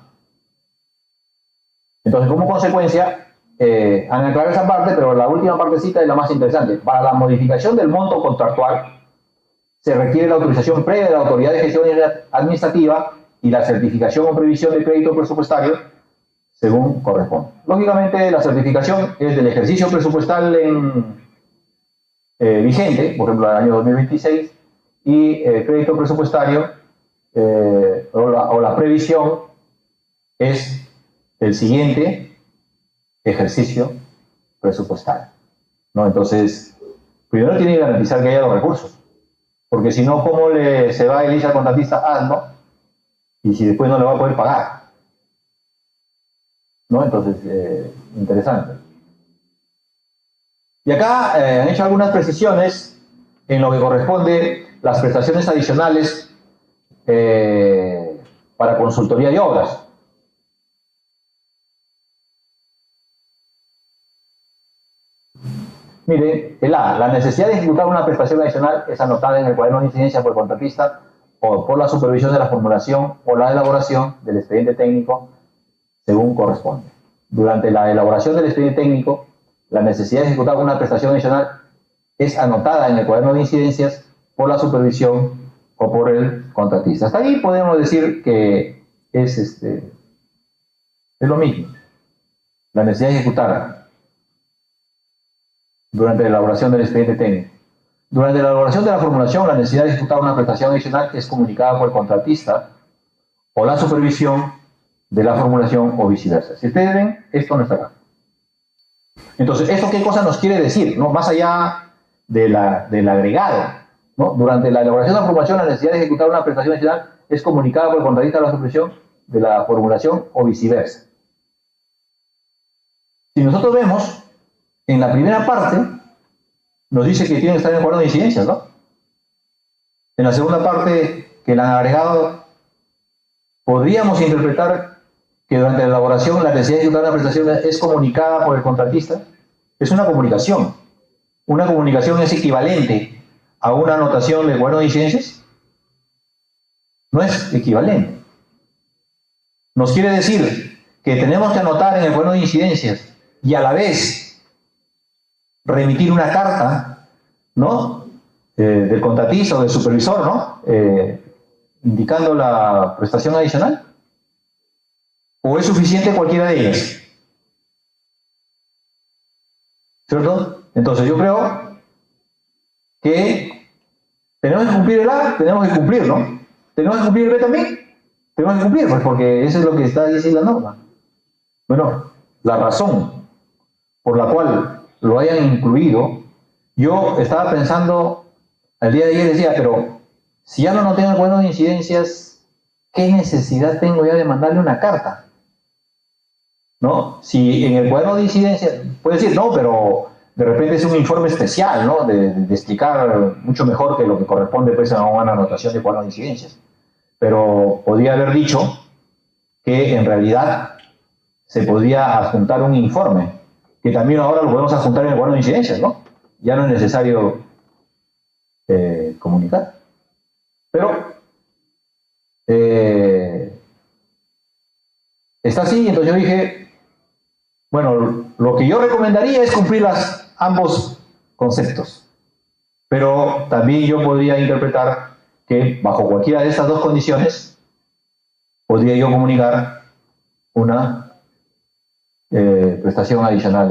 Entonces, como consecuencia, han aclarado esa parte, pero la última partecita es la más interesante. Para la modificación del monto contractual, se requiere la autorización previa de la Autoridad de Gestión Administrativa y la certificación o previsión de crédito presupuestario, según corresponde. Lógicamente, la certificación es del ejercicio presupuestal vigente, por ejemplo, el año 2026, y el crédito presupuestario o la previsión es el siguiente ejercicio presupuestario, ¿no? Entonces, primero tiene que garantizar que haya los recursos, Porque si no, ¿cómo se va el ISA al contratista? Hazlo, y si después no le va a poder pagar. ¿No? Entonces, interesante. Y acá han hecho algunas precisiones en lo que corresponde las prestaciones adicionales para consultoría de obras. Mire, el A, la necesidad de ejecutar una prestación adicional es anotada en el cuaderno de incidencia por el contratista o por la supervisión de la formulación o la elaboración del expediente técnico según corresponde. Durante la elaboración del expediente técnico, la necesidad de ejecutar una prestación adicional es anotada en el cuaderno de incidencias por la supervisión o por el contratista. Hasta ahí podemos decir que es lo mismo. La necesidad de ejecutar durante la elaboración del expediente técnico. Durante la elaboración de la formulación, la necesidad de ejecutar una prestación adicional es comunicada por el contratista o la supervisión de la formulación o viceversa. Si ustedes ven, esto no está acá. Entonces, ¿esto qué cosa nos quiere decir? ¿No? Más allá del agregado, ¿no? Durante la elaboración de la formulación, la necesidad de ejecutar una prestación adicional es comunicada por el contratista o la supervisión de la formulación o viceversa. Si nosotros vemos, en la primera parte, nos dice que tiene que estar en el cuaderno de incidencias, ¿no? En la segunda parte, que el agregado, podríamos interpretar que durante la elaboración la necesidad de ejecutar una prestación es comunicada por el contratista. Es una comunicación. ¿Una comunicación es equivalente a una anotación del cuaderno de incidencias? No es equivalente. Nos quiere decir que tenemos que anotar en el cuaderno de incidencias y a la vez remitir una carta, ¿no? Del contratista o del supervisor, ¿no? Indicando la prestación adicional. ¿O es suficiente cualquiera de ellas? ¿Cierto? Entonces yo creo que tenemos que cumplir el A, tenemos que cumplir, ¿no? Tenemos que cumplir el B también. Tenemos que cumplir, pues, porque eso es lo que está diciendo la norma. Bueno, la razón por la cual lo hayan incluido, yo estaba pensando, al día de ayer decía, pero si ya no tengo el cuaderno de incidencias, ¿qué necesidad tengo ya de mandarle una carta? ¿No? Si en el cuaderno de incidencias, puede decir, no, pero de repente es un informe especial, ¿no? De explicar mucho mejor que lo que corresponde pues, a una anotación de cuaderno de incidencias. Pero podría haber dicho que en realidad se podía adjuntar un informe, que también ahora lo podemos adjuntar en el cuaderno de incidencias, ¿no? Ya no es necesario comunicar. Pero está así, entonces yo dije, bueno, lo que yo recomendaría es cumplir ambos conceptos, pero también yo podría interpretar que bajo cualquiera de estas dos condiciones podría yo comunicar una prestación adicional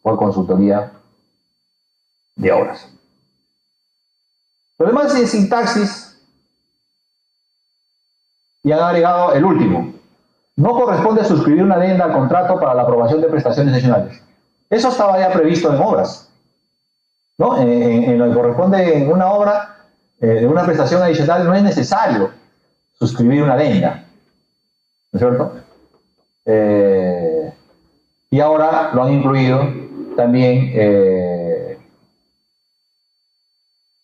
por consultoría de obras. Lo demás es sintaxis y han agregado el último. No corresponde suscribir una adenda al contrato para la aprobación de prestaciones adicionales. Eso estaba ya previsto en obras, ¿no? En lo que corresponde en una obra, de una prestación adicional, no es necesario suscribir una adenda, ¿no es cierto? Y ahora lo han incluido también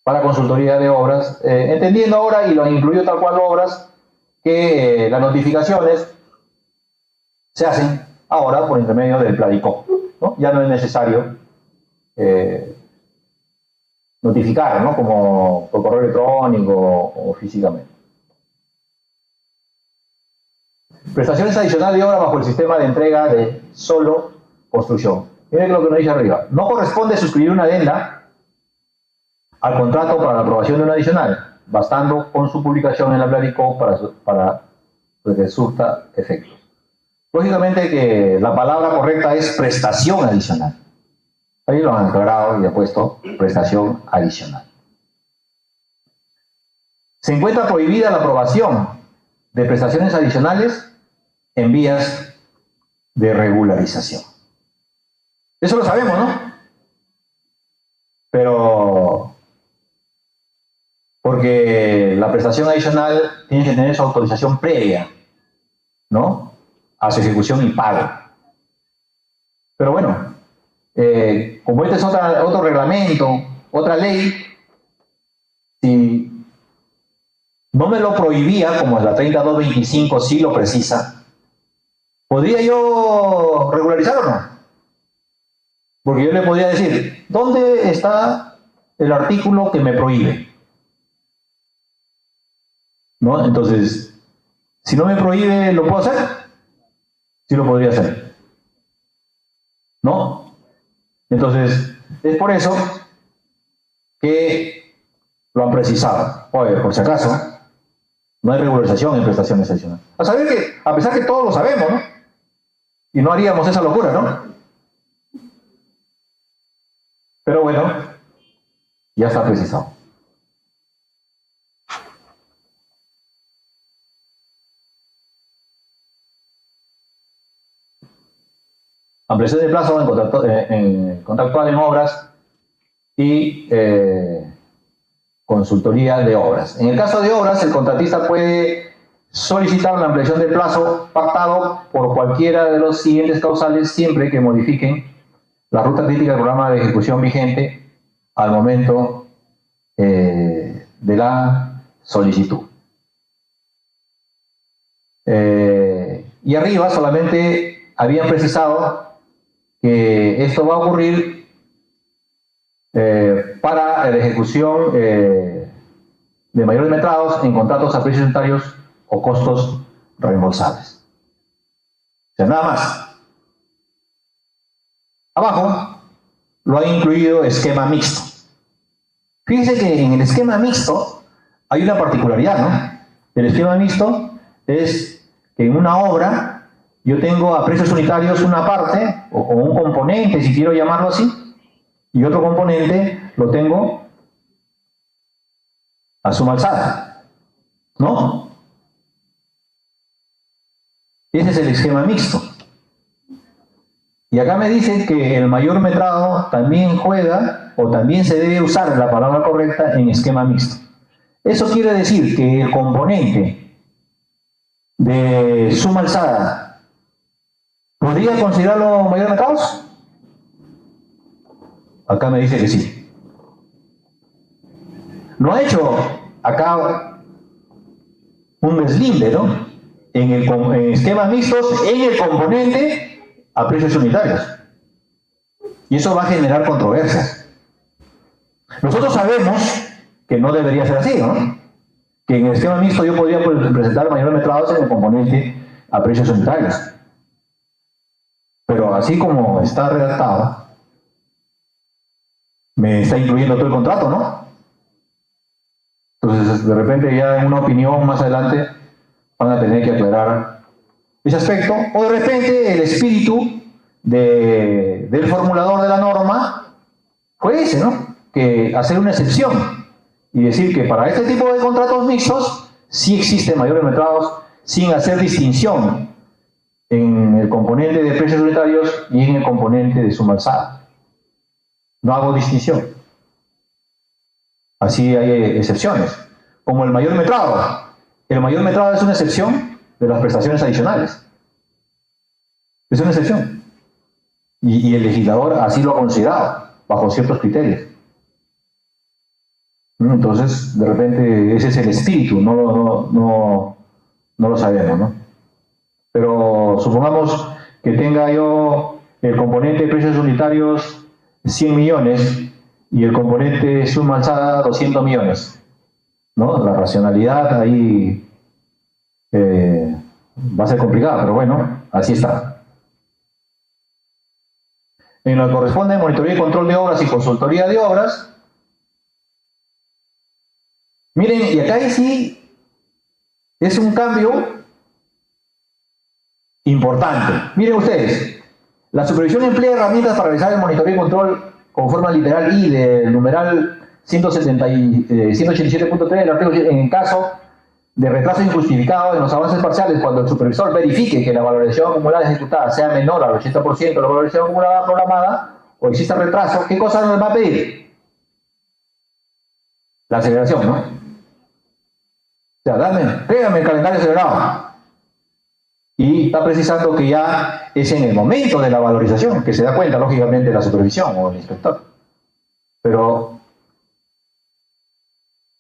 para consultoría de obras, entendiendo ahora, y lo han incluido tal cual obras, que las notificaciones se hacen ahora por intermedio del Pladicop, ¿no? Ya no es necesario notificar, ¿no? Como por correo electrónico o físicamente. Prestaciones adicionales de obra bajo el sistema de entrega de solo construcción. Miren lo que nos dice arriba. No corresponde suscribir una adenda al contrato para la aprobación de una adicional, bastando con su publicación en la Pladicop para que surta efectos. Lógicamente que la palabra correcta es prestación adicional. Ahí lo han aclarado y ha puesto prestación adicional. Se encuentra prohibida la aprobación de prestaciones adicionales en vías de regularización. Eso lo sabemos, ¿no? Pero la prestación adicional tiene que tener su autorización previa, ¿no?, a su ejecución y pago. Pero bueno, como este es otro reglamento, otra ley, si no me lo prohibía, como es la 3225 sí lo precisa, ¿podría yo regularizar o no? Porque yo le podría decir, ¿dónde está el artículo que me prohíbe? ¿No? Entonces, si no me prohíbe, ¿lo puedo hacer? Sí lo podría hacer, ¿no? Entonces, es por eso que lo han precisado. Oye, por si acaso, no hay regularización en prestaciones adicionales. A saber que, a pesar que todos lo sabemos, ¿no?, y no haríamos esa locura, ¿no? Pero bueno, ya está precisado. Ampliación de plazo contractual en obras y consultoría de obras. En el caso de obras, el contratista puede solicitar la ampliación del plazo pactado por cualquiera de los siguientes causales siempre que modifiquen la ruta crítica del programa de ejecución vigente al momento de la solicitud. Y arriba solamente habían precisado que esto va a ocurrir para la ejecución de mayores metrados en contratos a precios unitarios o costos reembolsables. O sea, nada más. Abajo lo ha incluido esquema mixto. Fíjense que en el esquema mixto hay una particularidad, ¿no? El esquema mixto es que en una obra yo tengo a precios unitarios una parte, o un componente, si quiero llamarlo así, y otro componente lo tengo a suma alzada, ¿no? Ese es el esquema mixto. Y acá me dicen que el mayor metrado también juega, o también se debe usar la palabra correcta en esquema mixto. Eso quiere decir que el componente de suma alzada ¿podría considerarlo mayor metrados? Acá me dice que sí. Lo ha hecho acá un deslinde, ¿no?, en esquemas mixtos, en el componente a precios unitarios. Y eso va a generar controversias. Nosotros sabemos que no debería ser así, ¿no?, que en el esquema mixto yo podría presentar mayores metrados en el componente a precios unitarios. Pero así como está redactado, me está incluyendo todo el contrato, ¿no? Entonces, de repente ya en una opinión más adelante van a tener que aclarar ese aspecto. O de repente el espíritu del formulador de la norma fue ese, ¿no?, que hacer una excepción y decir que para este tipo de contratos mixtos sí existen mayores metrados sin hacer distinción en el componente de precios unitarios y en el componente de suma alzada. No hago distinción. Así hay excepciones. Como el mayor metrado. El mayor metrado es una excepción de las prestaciones adicionales. Es una excepción. Y el legislador así lo ha considerado, bajo ciertos criterios. Entonces, de repente, ese es el espíritu, no lo sabemos, ¿no? Pero supongamos que tenga yo el componente de precios unitarios 100 millones y el componente suma alzada 200 millones, ¿no? La racionalidad ahí va a ser complicada, pero bueno, así está. En lo que corresponde a monitoría y control de obras y consultoría de obras, miren, y acá sí es un cambio importante. Miren ustedes, la supervisión emplea herramientas para realizar el monitoreo y control conforme al literal I del numeral 187.3 del artículo, en caso de retraso injustificado en los avances parciales, cuando el supervisor verifique que la valorización acumulada ejecutada sea menor al 80% de la valorización acumulada programada o exista retraso, ¿qué cosa nos va a pedir? La aceleración, ¿no? sea, pégame el calendario acelerado. Y está precisando que ya es en el momento de la valorización que se da cuenta, lógicamente, la supervisión o el inspector. Pero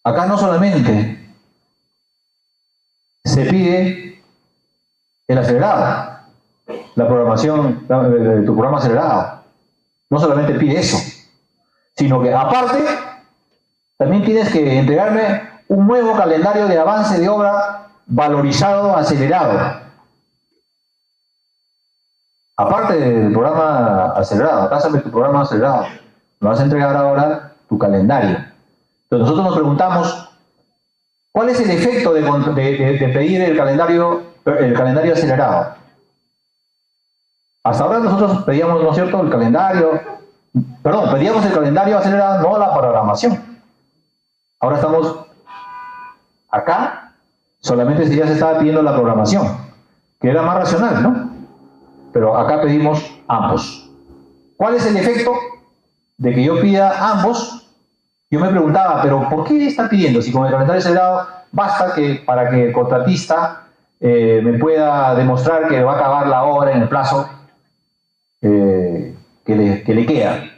acá no solamente se pide el acelerado, la programación de tu programa acelerado. No solamente pide eso, sino que aparte también tienes que entregarme un nuevo calendario de avance de obra valorizado, acelerado. Aparte del programa acelerado, acá sabes tu programa acelerado, me vas a entregar ahora tu calendario. Entonces nosotros nos preguntamos, ¿cuál es el efecto de pedir el calendario acelerado? Hasta ahora nosotros pedíamos, ¿no es cierto?, pedíamos el calendario acelerado, no la programación. Ahora estamos acá, solamente si ya se estaba pidiendo la programación, que era más racional, ¿no? Pero acá pedimos ambos. ¿Cuál es el efecto de que yo pida ambos? Yo me preguntaba, ¿pero por qué está pidiendo? Si con el calendario acelerado basta para que el contratista me pueda demostrar que va a acabar la obra en el plazo que le queda. ¿No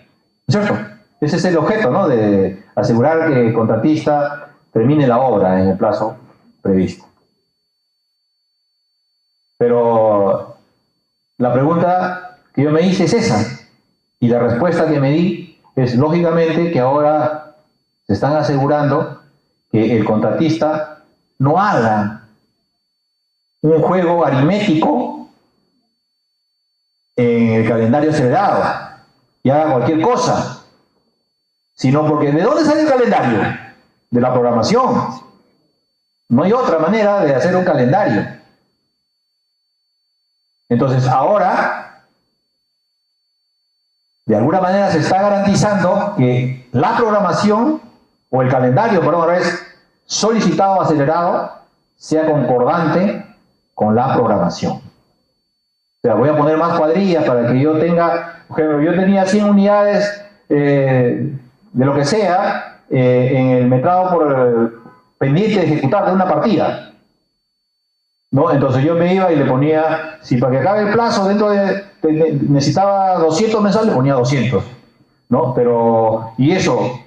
es cierto? Ese es el objeto, ¿no? De asegurar que el contratista termine la obra en el plazo previsto. Pero la pregunta que yo me hice es esa, y la respuesta que me di es, lógicamente, que ahora se están asegurando que el contratista no haga un juego aritmético en el calendario acelerado y haga cualquier cosa, sino porque ¿de dónde sale el calendario? De la programación. No hay otra manera de hacer un calendario. Entonces ahora, de alguna manera se está garantizando que la programación, o el calendario, perdón, ahora es solicitado o acelerado, sea concordante con la programación. O sea, voy a poner más cuadrillas para que yo tenga, por ejemplo, yo tenía 100 unidades de lo que sea en el metrado pendiente de ejecutar de una partida. ¿No? Entonces yo me iba y le ponía, si para que acabe el plazo necesitaba 200 mensuales, le ponía 200, ¿no? Pero, ¿y eso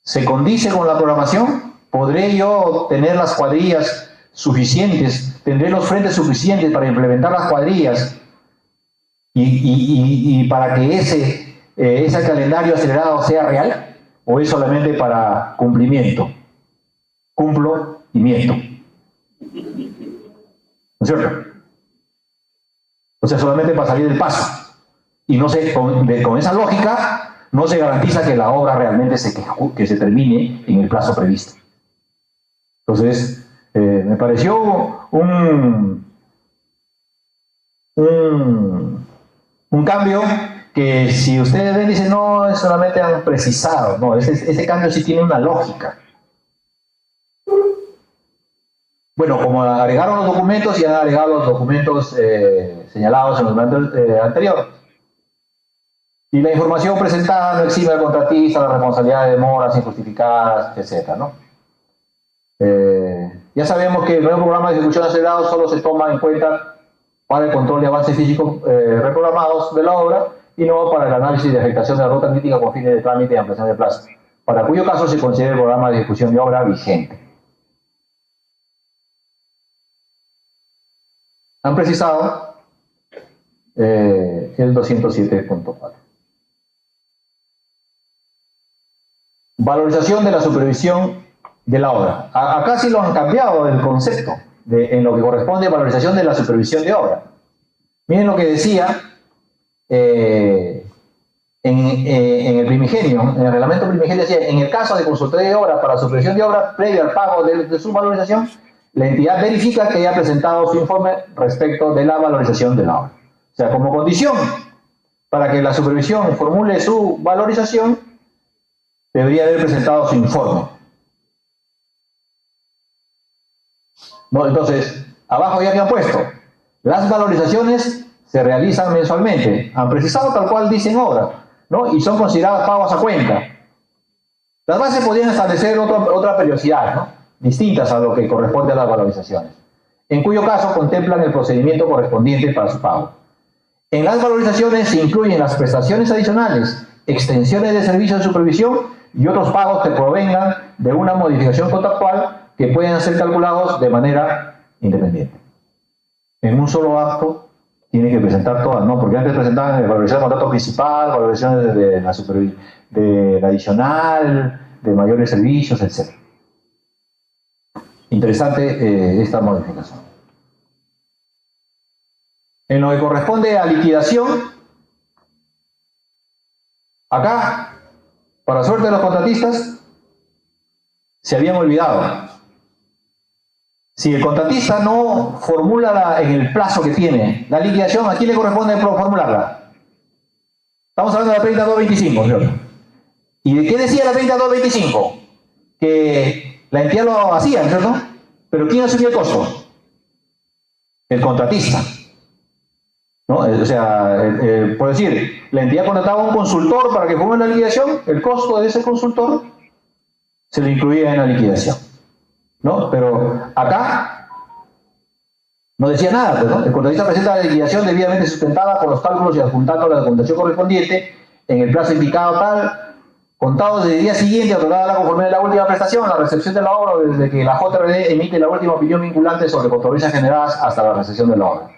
se condice con la programación? ¿Podré yo tener las cuadrillas suficientes? ¿Tendré los frentes suficientes para implementar las cuadrillas? Y para que ese calendario acelerado sea real, ¿o es solamente para cumplimiento? Cumplo y miento. ¿No es cierto? O sea, solamente para salir del paso. Y no sé, con esa lógica, no se garantiza que la obra realmente que se termine en el plazo previsto. Entonces, me pareció un cambio que, si ustedes ven, dicen, no, es solamente han precisado. No, ese cambio sí tiene una lógica. Bueno, como agregaron los documentos, y han agregado los documentos señalados en el documento anterior. Y la información presentada no exime al contratista la responsabilidad de demoras injustificadas, etc., ¿no? Ya sabemos que el nuevo programa de ejecución acelerado solo se toma en cuenta para el control de avances físicos reprogramados de la obra y no para el análisis de afectación de la ruta crítica con fines de trámite y ampliación de plazo, para cuyo caso se considera el programa de ejecución de obra vigente. Han precisado el 207.4. Valorización de la supervisión de la obra. Acá sí lo han cambiado el concepto en lo que corresponde a valorización de la supervisión de obra. Miren lo que decía en el primigenio, en el reglamento primigenio decía: en el caso de consultoría de obra para supervisión de obra previo al pago de su valorización, la entidad verifica que haya presentado su informe respecto de la valorización de la obra. O sea, como condición para que la supervisión formule su valorización, debería haber presentado su informe. ¿No? Entonces, abajo ya que han puesto, las valorizaciones se realizan mensualmente. Han precisado tal cual dicen obra, ¿no? Y son consideradas pagos a cuenta. Las bases podrían establecer otra periodicidad, ¿no? distintas a lo que corresponde a las valorizaciones, en cuyo caso contemplan el procedimiento correspondiente para su pago. En las valorizaciones se incluyen las prestaciones adicionales, extensiones de servicios de supervisión y otros pagos que provengan de una modificación contractual que pueden ser calculados de manera independiente. En un solo acto tiene que presentar todas, ¿no? Porque antes presentaban valorización de contrato principal, valorizaciones de la adicional, de mayores servicios, etc. Interesante esta modificación. En lo que corresponde a liquidación, acá, para suerte de los contratistas, se habían olvidado. Si el contratista no formula en el plazo que tiene la liquidación, ¿a quién le corresponde formularla? Estamos hablando de la 3225, ¿cierto? ¿Y de qué decía la 3225? Que la entidad lo hacía, ¿cierto? Pero ¿quién asumía el costo? El contratista, ¿no? O sea, por decir, la entidad contrataba a un consultor para que formule la liquidación, el costo de ese consultor se le incluía en la liquidación, ¿no? Pero acá no decía nada, pues, ¿no? El contratista presenta la liquidación debidamente sustentada con los cálculos y adjuntando la documentación correspondiente en el plazo indicado tal, contados desde el día siguiente, otorgada la conformidad de la última prestación, la recepción de la obra, o desde que la JRD emite la última opinión vinculante sobre controversias generadas hasta la recepción de la obra.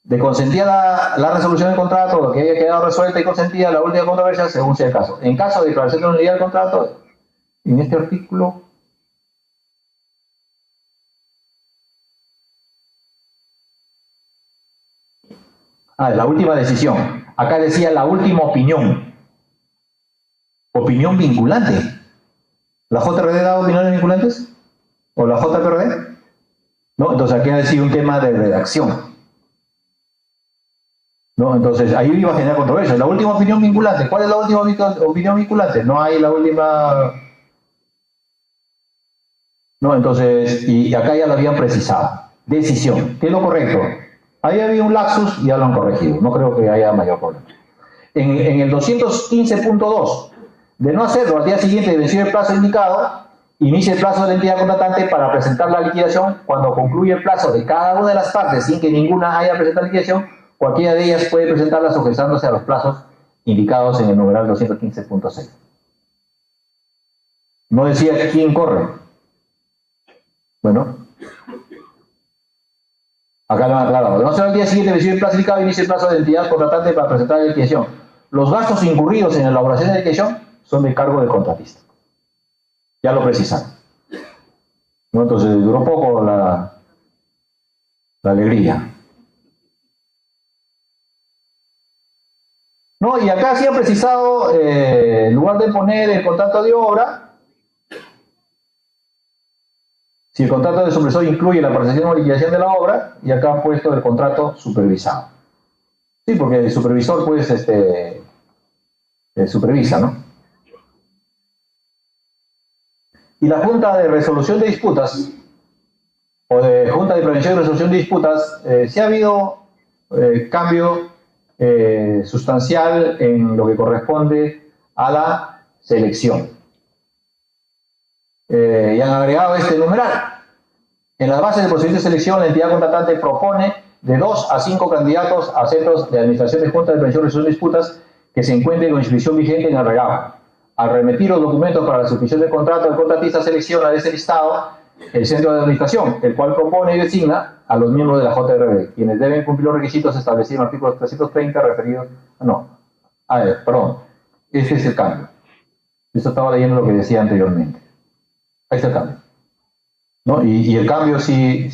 De consentida la resolución del contrato, lo que haya quedado resuelta y consentida la última controversia, según sea el caso. En caso de declaración de nulidad del contrato, en este artículo, la última decisión. Acá decía la última opinión. Opinión vinculante. ¿La JRD da opiniones vinculantes? ¿O la JPRD? No, entonces aquí ha sido un tema de redacción. ¿No? Entonces ahí iba a generar controversia. La última opinión vinculante. ¿Cuál es la última opinión vinculante? No hay la última. No, entonces, y acá ya lo habían precisado. Decisión. ¿Qué es lo correcto? Ahí había un lapsus y ya lo han corregido. No creo que haya mayor problema. En el 215.2, de no hacerlo al día siguiente de vencer el plazo indicado, inicia el plazo de la entidad contratante para presentar la liquidación. Cuando concluye el plazo de cada una de las partes sin que ninguna haya presentado liquidación, cualquiera de ellas puede presentarla sujetándose a los plazos indicados en el numeral 215.6. No decía quién corre. Bueno, acá lo han aclarado. De no ser al día siguiente de vencer el plazo indicado, inicia el plazo de la entidad contratante para presentar la liquidación. Los gastos incurridos en la elaboración de la liquidación son de cargo del contratista. Ya lo precisaron. ¿No? Entonces duró poco la alegría. ¿No? Y acá sí han precisado, en lugar de poner el contrato de obra, si el contrato de supervisor incluye la apreciación o liquidación de la obra, y acá han puesto el contrato supervisado. Sí, porque el supervisor, pues, supervisa, ¿no? Y la Junta de Resolución de Disputas, o de Junta de Prevención y Resolución de Disputas, sí ha habido cambio sustancial en lo que corresponde a la selección. Y han agregado este numeral. En las bases del procedimiento de selección, la entidad contratante propone de 2 a 5 candidatos a centros de administración de Junta de Prevención y Resolución de Disputas que se encuentren con inscripción vigente en el regalo. Al remitir los documentos para la suscripción del contrato, el contratista selecciona de ese listado el centro de administración, el cual propone y designa a los miembros de la JRD, quienes deben cumplir los requisitos establecidos en el artículo 330 referidos. Perdón, este es el cambio. Esto estaba leyendo lo que decía anteriormente. Ahí está el cambio, ¿no? Y el cambio sí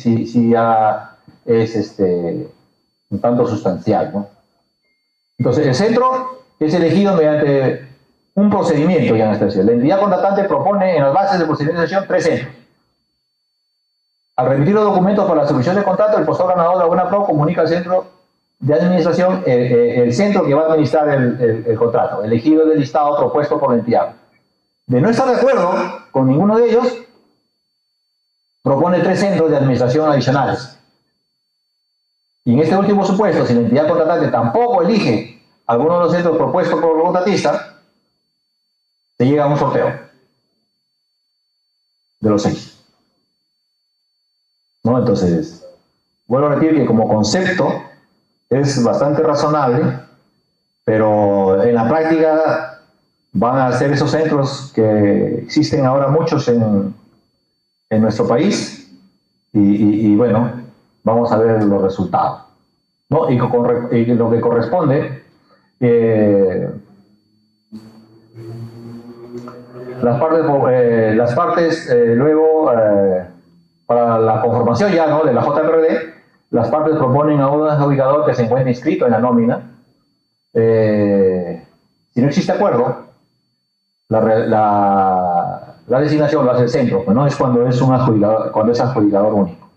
ya es un tanto sustancial, ¿no? Entonces, el centro es elegido mediante un procedimiento, ya en esta sesión. La entidad contratante propone en las bases del procedimiento de selección 3 centros. Al remitir los documentos para la suscripción del contrato, el postor ganador de la buena pro comunica al centro de administración el centro que va a administrar el contrato, elegido del listado propuesto por la entidad. De no estar de acuerdo con ninguno de ellos, propone 3 centros de administración adicionales. Y en este último supuesto, si la entidad contratante tampoco elige alguno de los centros propuestos por el contratista, se llega a un sorteo de los 6. ¿no? Entonces, vuelvo a repetir que como concepto es bastante razonable, pero en la práctica van a ser esos centros que existen ahora muchos en nuestro país y bueno, vamos a ver los resultados, ¿no? Y lo que corresponde, las partes luego, para la conformación ya, ¿no?, de la JPRD, las partes proponen a un adjudicador que se encuentre inscrito en la nómina. Si no existe acuerdo, la designación lo hace el centro, pues no es cuando es un adjudicador, cuando es adjudicador único.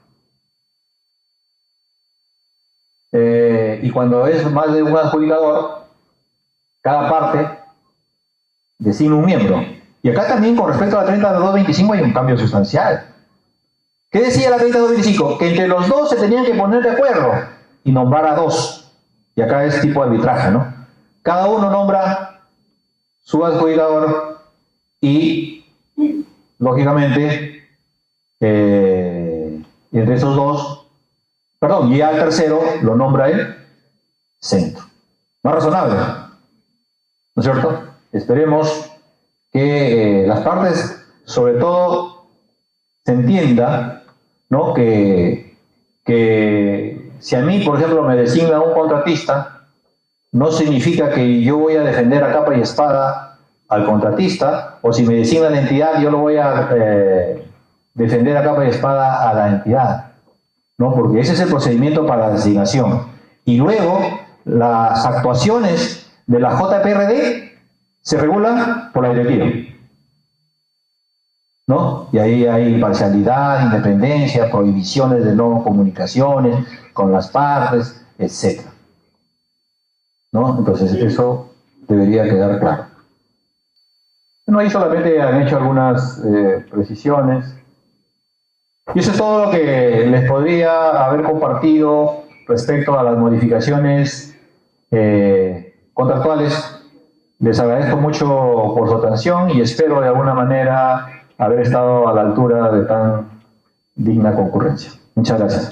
Y cuando es más de un adjudicador, cada parte designa un miembro. Y acá también con respecto a la 3225 hay un cambio sustancial. ¿Qué decía la 3225? Que entre los dos se tenían que poner de acuerdo y nombrar a dos. Y acá es tipo arbitraje, ¿no? Cada uno nombra su adjudicador y, lógicamente, entre esos dos, perdón, y al tercero lo nombra el centro. Más razonable, ¿no es cierto? Esperemos que las partes, sobre todo, se entienda, ¿no?, que si a mí, por ejemplo, me designa un contratista, no significa que yo voy a defender a capa y espada al contratista, o si me designa la entidad, yo lo voy a defender a capa y espada a la entidad, ¿no? Porque ese es el procedimiento para la designación. Y luego, las actuaciones de la JPRD se regulan por la directiva, ¿no? Y ahí hay imparcialidad, independencia, prohibiciones de no comunicaciones con las partes, etc., ¿no? Entonces eso debería quedar claro. Bueno, ahí solamente han hecho algunas precisiones. Y eso es todo lo que les podría haber compartido respecto a las modificaciones contractuales. Les agradezco mucho por su atención y espero de alguna manera haber estado a la altura de tan digna concurrencia. Muchas gracias.